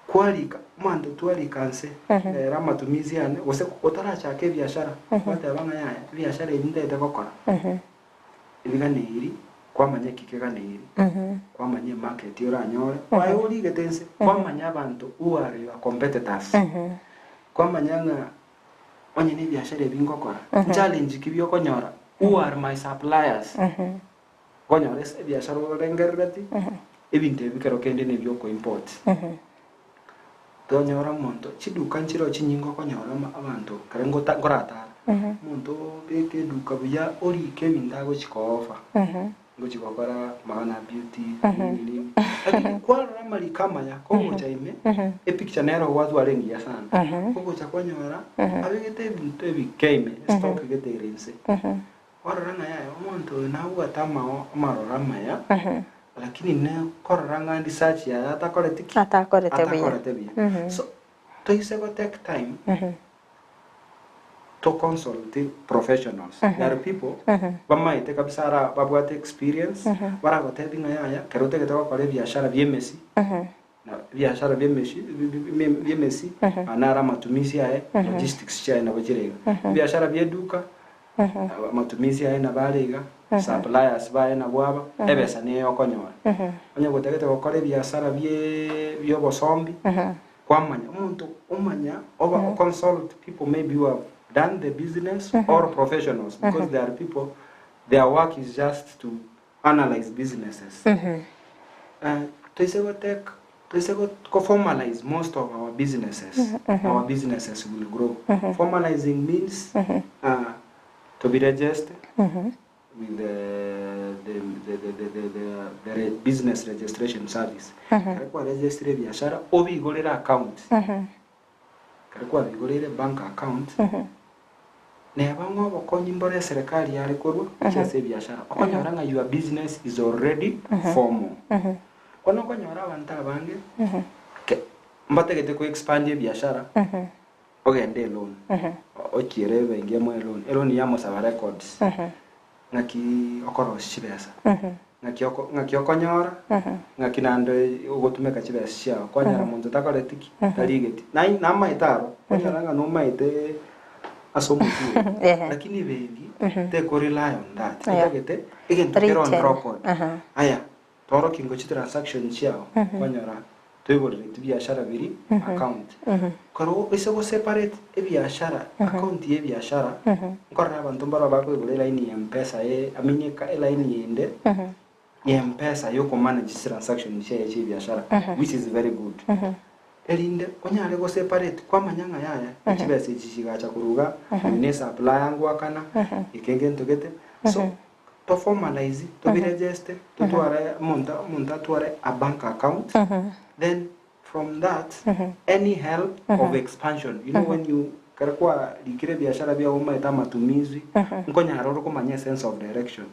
kwalika mando twalikanse era matumizi ane wose kotaracha ke biashara bata banga ya biashara indete kokora ibigane iri kwamanya kikegane iri kwamanya market yoranyore wayuri getense kwamanya abantu who are your competitors kwamanya nga onye ni biashara bingokora challenge kibyo konyora who are my suppliers konyora ese biashara rengerati ebinte bikero kende ne byoko import tonyora monto chiduka nchiro chinyingo konyora abantu karengo ngorata monto beke duka buya ori kemindago chikofa ngo chikokora maana beauty ni kwa ramali kama ya kongo chaime e picture nero watu warengia sana kongo cha konyora abigete bintu ebikeme stock gete irense waranga yayo monto na uatama marorama ya lakini ne koranga ndi search ya atakore tebia so to ise go take time to consult professionals. There are people bamaite kabisa babwate experience bara gotethi ngaya kerote getoko kore biashara biemesi na biashara biemesi anara matumizi yae logistics cha na bajirega biashara bieduka matumizi yae na barega suppliers bae na bwaba ebesa ne okonyora onye gotegete gokore biashara bie bosombi kwamanya umuntu umanya over consult people maybe who have done the business or professionals, because there are people, their work is just to analyze businesses. To formalize most of our businesses. Our businesses will grow. Formalizing means to be registered with the business registration service. Kwa register biashara obi igolera account. Kwa igolera bank account. Ne abango bakonyi mbore serikali yale korwa cyase biashara. Okonyora your business is already formal. Kono konyora abantu abange mbategete ku expand biashara. Ogende loan. Okire bengie mo loan. Loan ya mo saba records. Ngaki okoro chibesa. Ngaki okonyora. Ngaki nando ugotumeka chibesa cia konyara muntu takore tiki taligeti. Na maitaro. Konyora no maite asomutu. Lakini bengi te rely on that. Tegete igento kero on record. Aya. Toro kingo chi transaction ciao. Konyora tuigore biashara biri account. Koro isego separate biashara account ye biashara. Ngorra abantu mbara bako igore line ya mpesa aminyeka line yende. Ya mpesa yoko manage transaction cia biashara, which is very good. Elinde onyale go separate kwa manyanga yaya chibese chichigacha kuruga ne supply yangu akana ikenge ntogete. So to formalize, to be registered, to tuare monta tuare a bank account. Then from that, any help of expansion, you know, when you karakwa likire biashara bia uma eta matumizi, nkonya haroro kumanya sense of direction.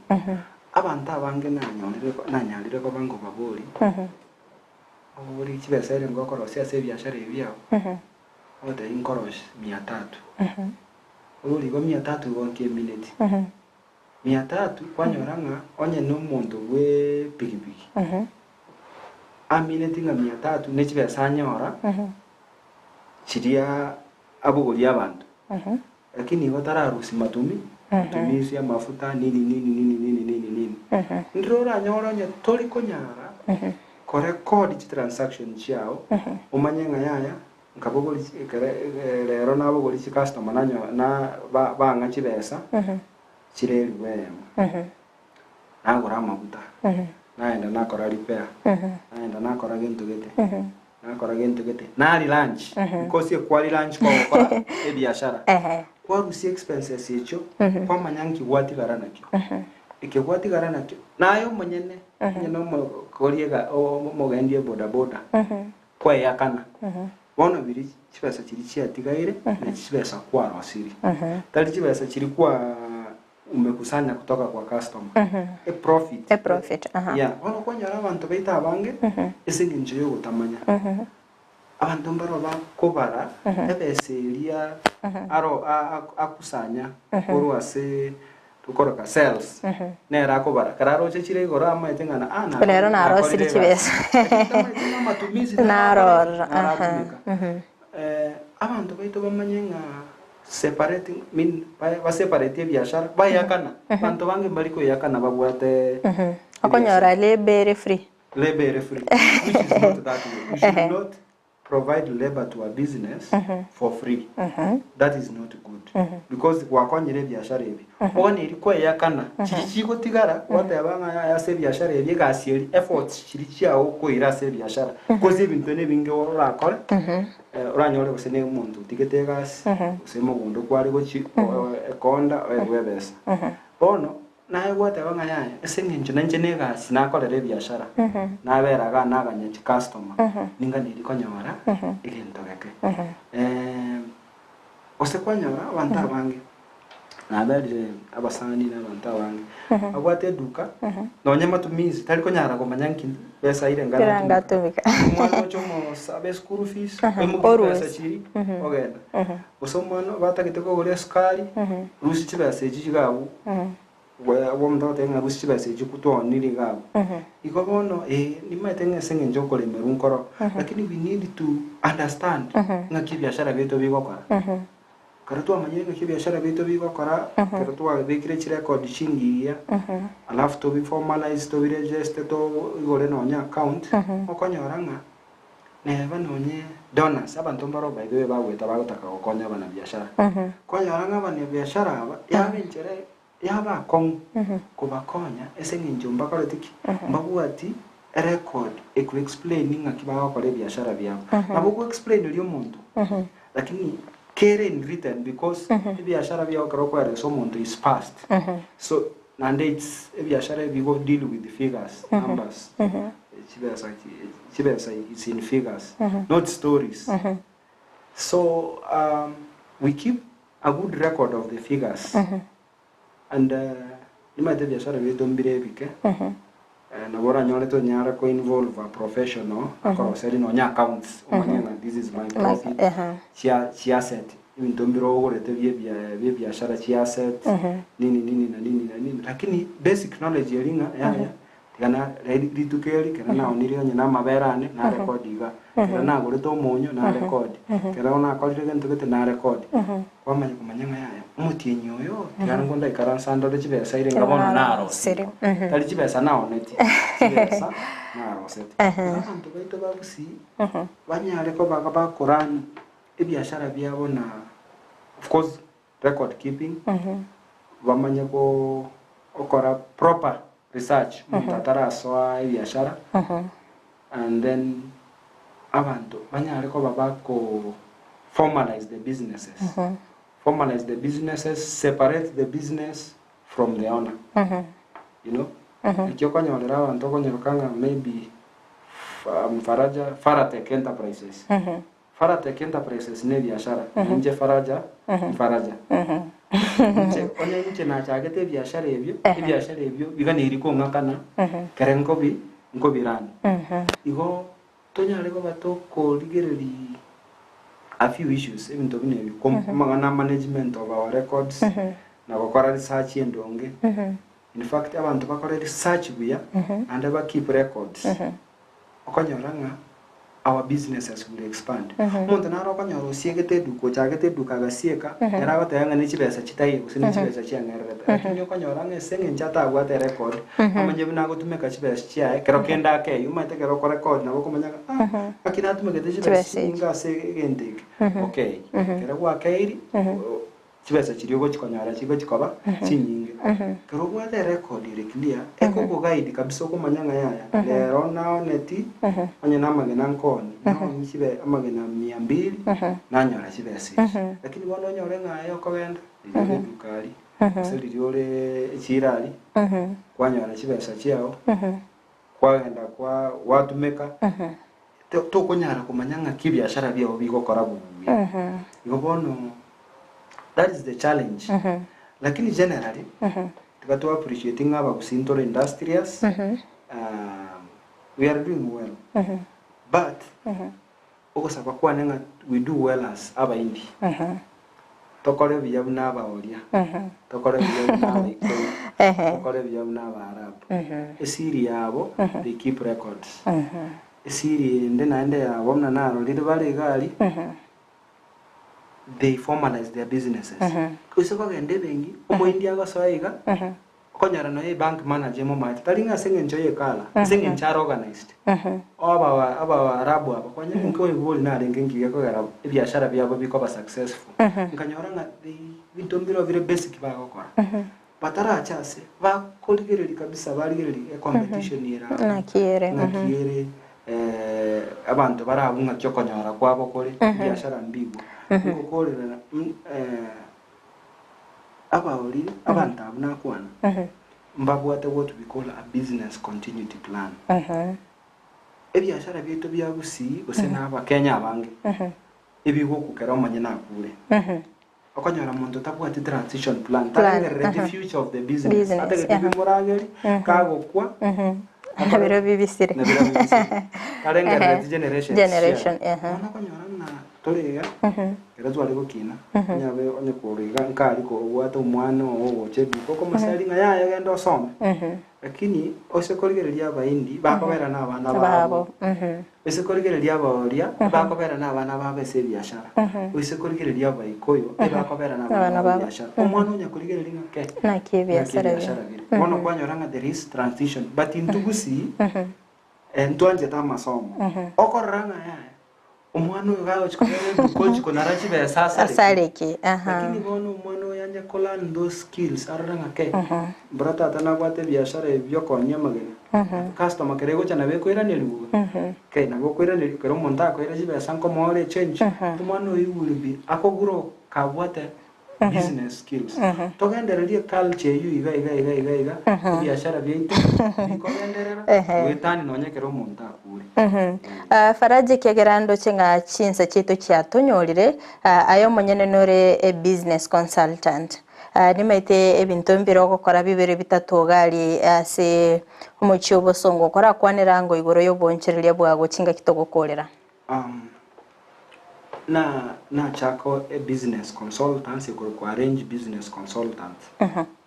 Abanta bange nanyalire ko bango babori. Uri chibesere ngokoro sia biashara ebiao. Ote inkorosh 300. Uri go 300 gonke minute. 300 kwanyoranga onye n'umuntu we pikipiki. Amineti nga 300 nechibesa nyora. Chiria abugoli abantu. Lakini watararusi matumi. Tumisi ya mafuta nini. Ndrora nyora nya tori konyara. Kore code transaction ciao. Umanye ngayaya nkabogoli rero nabogoli ci customer na banga chibesa. Chireri wema. Nagora amaguta. Naenda nakora repair. Naenda nakora gento gete. Nari lunch. Because kwali lunch kwa biashara. Kwa rusi expenses echo kwa manyanki wati garana kyo. Ikewati garana kyo. Nayo monyene nyeno mo koriega mo gendie boda. Kwa yakana. Bona biri chibesa chiri chiatigaire na chibesa kwa rasiri. Tali chibesa chiri kwa umekusanya kutoka kwa customer. A profit. Yeah, ono kwanyara abantu baita abange isingi njiyo gutamanya. Abantu mbaro bakobara ebeseria aro akusanya kurwase tukoroka sales. Nera akobara kararo chechire gora amaitengana ana. Pero na aro siri chibesa. Matumizi na aro. Abantu baito bamanyenga separating mean ba separate biashara ba yakana bantu bange bariko yakana babwate akonyora labor free which is not that way. You should not provide labor to a business for free. That is not good because wakonyere biashara ebi one iriko yakana chichiko tigara wate abanga ya se biashara ebi gasieri efforts chirichia uko irase biashara because ibintu ne binge orora akora uranyore gusene umuntu tigete gas usemo gundo kwari gochi ekonda webesa bono naye wate abanga ya esenginjo nanje gas nakorere biashara naberaga naganya customer ninga nirikonyora igentogeke osekwanyora abantu bange na bali abasani na banta wange abwate duka nonya matumizi taliko nyara ko manyanki pesa ile ngara tumika mwana chomo sabe school fees pesa chiri ogenda usomwana batakiteko gore skali rusi chibase chigabu wa mndo tenga rusi chibase chikuto nili gabu iko bono nimatenga senge njoko le merunkoro lakini we need to understand ngaki biashara beto bigokora karatu amanyenge kibiashara beto bigokora karatu abekire chire record chingiya alafu to be formalized to be registered to igore nonya account okonyoranga neba nonye donors abantu mbaro by the way bagweta bagotaka gukonya bana biashara konyoranga bana biashara aba yabenjere yaba kon kubakonya esenge njumba koletiki mbabuati record eku explaining akibagokora biashara byabo abuko explain uri umuntu lakini care in written because biashara byabo karokwa so umuntu is past so mandates biashara bigo deal with the figures numbers chibesa it's in figures not stories so we keep a good record of the figures and nimate biashara byeto mbire bike na bora nyole to nyara ko involve a professional akoro seri no nya accounts omanyanga this is my profit chia asset ibintu mbiro ogorete bye biashara chia asset nini lakini basic knowledge yelinga ya kana ritukeli kana na onire nya na maberane na record iga kana na gore to monyo na record kana ona akorire gento gete na record kwamanya kumanyanga yaya umutinyi oyo kana ngonda ikara sando de chibesa ile ngabono naro siri tali chibesa nawo neti chibesa naro seti abantu baito babusi banyare ko bagaba Quran ibiashara byabo na of course record keeping bamanya ko okora proper research mutatara soa ibiashara and then abantu banyare ko babako formalize the businesses separate the business from the owner you know ikiyokanyolera abantu konyerukanga maybe Faraja Enterprises Faraja Enterprises ne biashara nje Faraja nje na chagete biashara ebyo biganiri ko ngakana kerenko bi ngobirani igo tonyare ko batoko ligereri a few issues even to be management of our records na gukora research endonge in fact abantu bakora research buya and aba keep records okonyoranga our businesses will expand muntu naro okonyoro siegete duko chagete duka gasieka era batayanga ni chibesa chitaye usini chibesa chiangereta lakini okonyoranga senge nchata agwate record amanye binago tumeka chibesa chia kero kenda ke yuma tekero ko record na bokomanya akina tumeka chibesa inga segende okay kero wa kairi chibesa chirigo chikonyara chigo chikoba chinyinge kero gwate record ile clear eko ko guide kabisa ko manyanga yaya lero nao neti anya namagena nkoni no chibe amagena 200 nanyora chibesa lakini bono nyore ngayo ko wenda ile dukari seli yole chirali kwanyora chibesa chiao kwagenda kwa watu meka to konyara kumanyanga kibiashara byabo bigokora bubuya igobono that is the challenge lakini generally tukatu appreciating aba kusinto industrious we are doing well but okosaba kwa nenga we do well as aba indi tokore biyabu na aba oria tokore biyabu na aba iko tokore biyabu na aba arab esiri yabo they keep records esiri ndena yabo na naro lidibale gali they formalize their businesses kusoko gende bengi omo india ga soiga konyara no bank manager mo mate talinga senge njoye kala senge ncharo organized aba arabu aba kwanya nko ibuli na rengengi yako gara biashara byabo biko successful nkanyora nga bitombiro vile basic ba gukora batara achase ba koligereri kabisa baligereri competition era nakiere abantu barabunga cyo konyara kwabo kore biashara mbigo ngokorera abaoli abantu abuna kwana mbabwate what we call a business continuity plan ebyashara byeto bya Gusii gose naba Kenya abange ebigo kukera omanye nakure okonyora muntu tabwati transition plan tarengere the future of the business atagete bimurageri kagokwa nabiro bibisire tarengere generation okonyora na toriga era twali gukina nyabe onye kuriga nkari ko gwata umwana wo chebi koko masali ngaya yagenda osome lakini osekorigereria abaindi bakobera n'abana babo osekorigereria abaoria bakobera n'abana babo ese biashara osekorigereria abaikoyo bakobera n'abana babo biashara omwana onya kurigereria ngake na kibiashara ono kwanyoranga there is transition but in Gusii entwanje tamasomo okoranga ya umwana ugaho chikole konarachi be sasa asareke lakini bono umwana yanje kola those skills aranga ke brata tana kwate biashara byo konya mageni customer kerego chana be kwira ni lugu ke na go kwira ni kero monta kwira jibe sanko more change umwana will be akoguro kabwate business skills togendereria culture yu iga biashara byeite bikogenderera wetani nonyekero monta kuri Faraja kigerando chenga chinsa chetu cyatonyorire ayo munyene nore a business consultant nimaite ebintu mbiro gukora bibere bitatu gali ase umucyobo songo kora kwanira ngo igoro yo bonchereria bwa gukinga kitogokorera na chako a business consultant ko arrange business consultant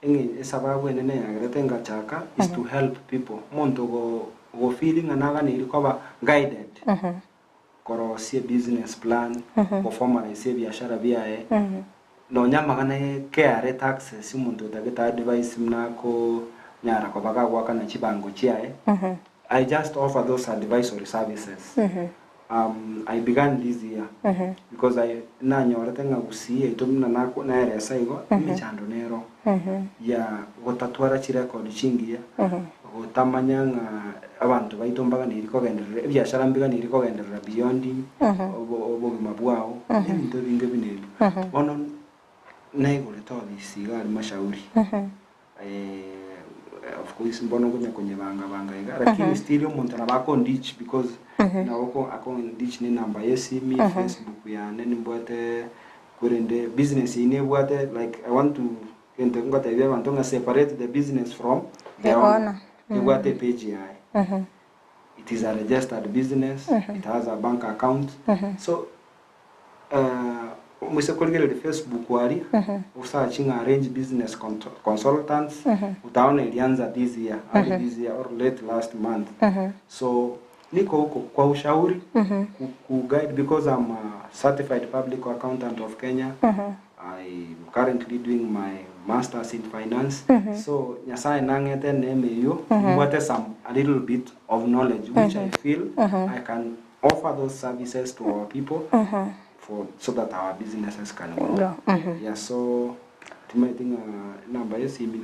ingi sababu enene yageretenga chaka is to help people muntu go feeling anaga ni recover guided koro si business plan ko formalize biashara biae no nyamagana care taxes muntu tageta advice mnako nyara ko baga gwaka na chibango chiae I just offer those advisory services I began this year because I nanyoretenga Gusii itumna nako na area saigo michando nero ya gotatwara chirecord chingia gotamanyanga abantu baitombaga niriko genderera biashara mbiga niriko genderera beyond obogima bwao into binge binene ono naigole todi siga mashauri of course mbono kwenye banga iga lakini still umuntu nabako ndich because na wako ndich ni namba yesimi Facebook ya neni mbwate kurende business ine bwate like I want to ente ngota ibe abantu nga separate the business from the owner bwate page ya it is a registered business it has a bank account so musekolgele Facebook wari usachinga arrange business consultants utaona ilianza this year or late last month so niko huko kwa ushauri ku guide because I'm a certified public accountant of Kenya I'm currently doing my masters in finance so nyasai nangete neme yo what a little bit of knowledge which I feel I can offer those services to our people so that our businesses can grow. Yeah, so timatinga namba yesimi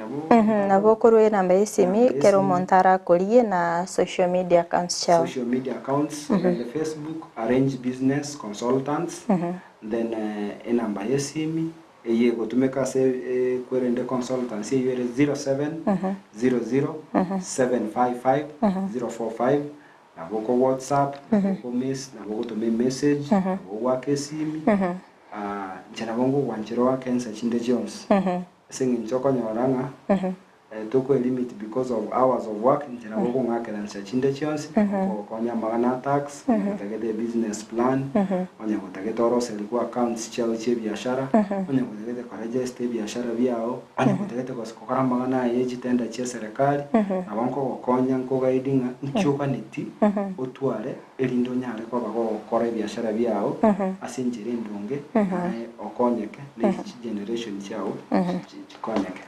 nabo korwe namba yesimi kero montara kolie na social media accounts chao. Social media accounts on the Facebook arrange business consultants then namba yesimi yego tumeka se kwerende consultants yere 07 00 755 045 naboko WhatsApp naboko naboko tome message naboko wake simi njana bongo wanjiro wa Ense chinde Jones singi njoko nyoranga toko limit because of hours of work njana bongo ngakela Ense chinde Jones ko nyamagana tax tagete business plan onya kutageta orose liku accounts chao che biashara onya kutageta kwa register biashara biao onya kutageta kwa sikokara magana yeji tenda che serikali na bongo konya nko guiding nchuka niti otware elindo nyale kwa bago kore biashara biao asinjire ndunge okonyeke next generation chao chikonyeke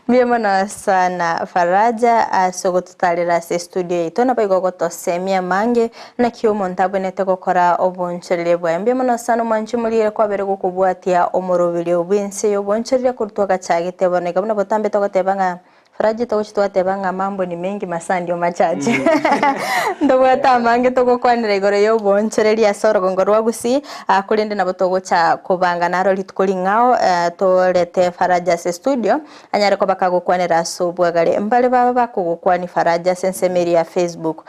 Biemona sana Faraja asogo tutalira se studio ito na baigo to semia mange na kiyo montabonete gukora oboncherere bwa biemona sana manchimulire kwa bere gukubwatia omorobiri obwense yoboncherere kurutwa gachagite boneka buna botambe to gotebanga Faraja to gutwatebanga mambo ni mengi masandi omachache ndobwata mange to gukwanira igoro yoboncherere asoro gongorwa Gusii akulinde na botogo cha kubanga naro litkolingao tolete Faraja se studio anyare ko bakagukwanira sobwagale mbale baba bakugukwani Faraja sensemeri ya Facebook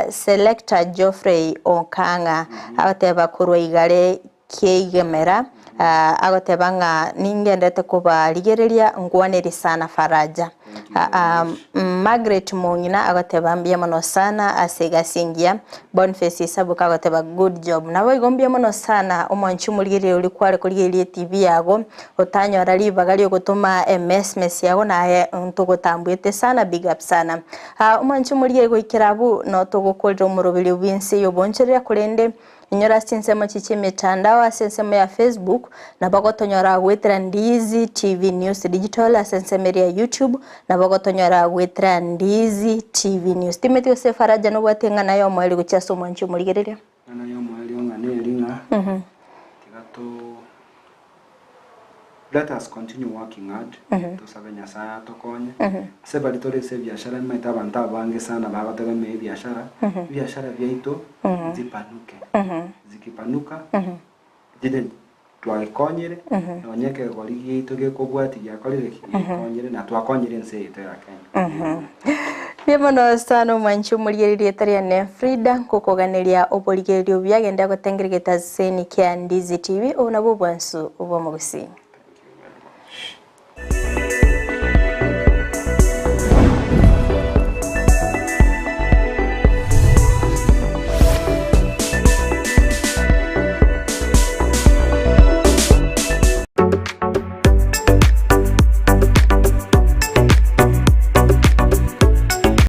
selector Geoffrey Okanga abateba kurwa igale kiegemera agotebanga ningendete kubarigereria ngwaneri sana Faraja. Margaret Mongina agotebambia mono sana asegasingia. Boniface Isabuka agoteba good job. Nabo igombia mono sana omanchi muligere uri kware kurigerie TV yago otanyora libagali ogotoma SMS yago na ntugotambwete sana, big up sana. Omanchi muligere goikirabu no tugukorera umurubiri winse yoboncherera kurende inyora sinsemo chiche mitandao asensemo ya Facebook na bagotonyora gwetera Ndizi TV News Digital asensemo ya YouTube na bagotonyora gwetera Ndizi TV News. Timothy Ose Faraja no gwatenga nayo mweli guchaso mwanchu muligereria nayo mweli onganelinga tigato. Let us continue working hard. Tusabe Nyasaye tokonye. Seba litole se biashara maita banta bange sana bagotegeme biashara. Biashara byaito zipanuke. Zikipanuka jide twakonyere onyeke goligi itoge kobwati yakolere konyere na twakonyere nse itera Kenya. Bienvenido sana mwanchu muligereria tariane Fridah kokoganeria oboligerio byagenda gotengeregeta seni kya Ndizi TV ona bubwansu ubo mu Gusii.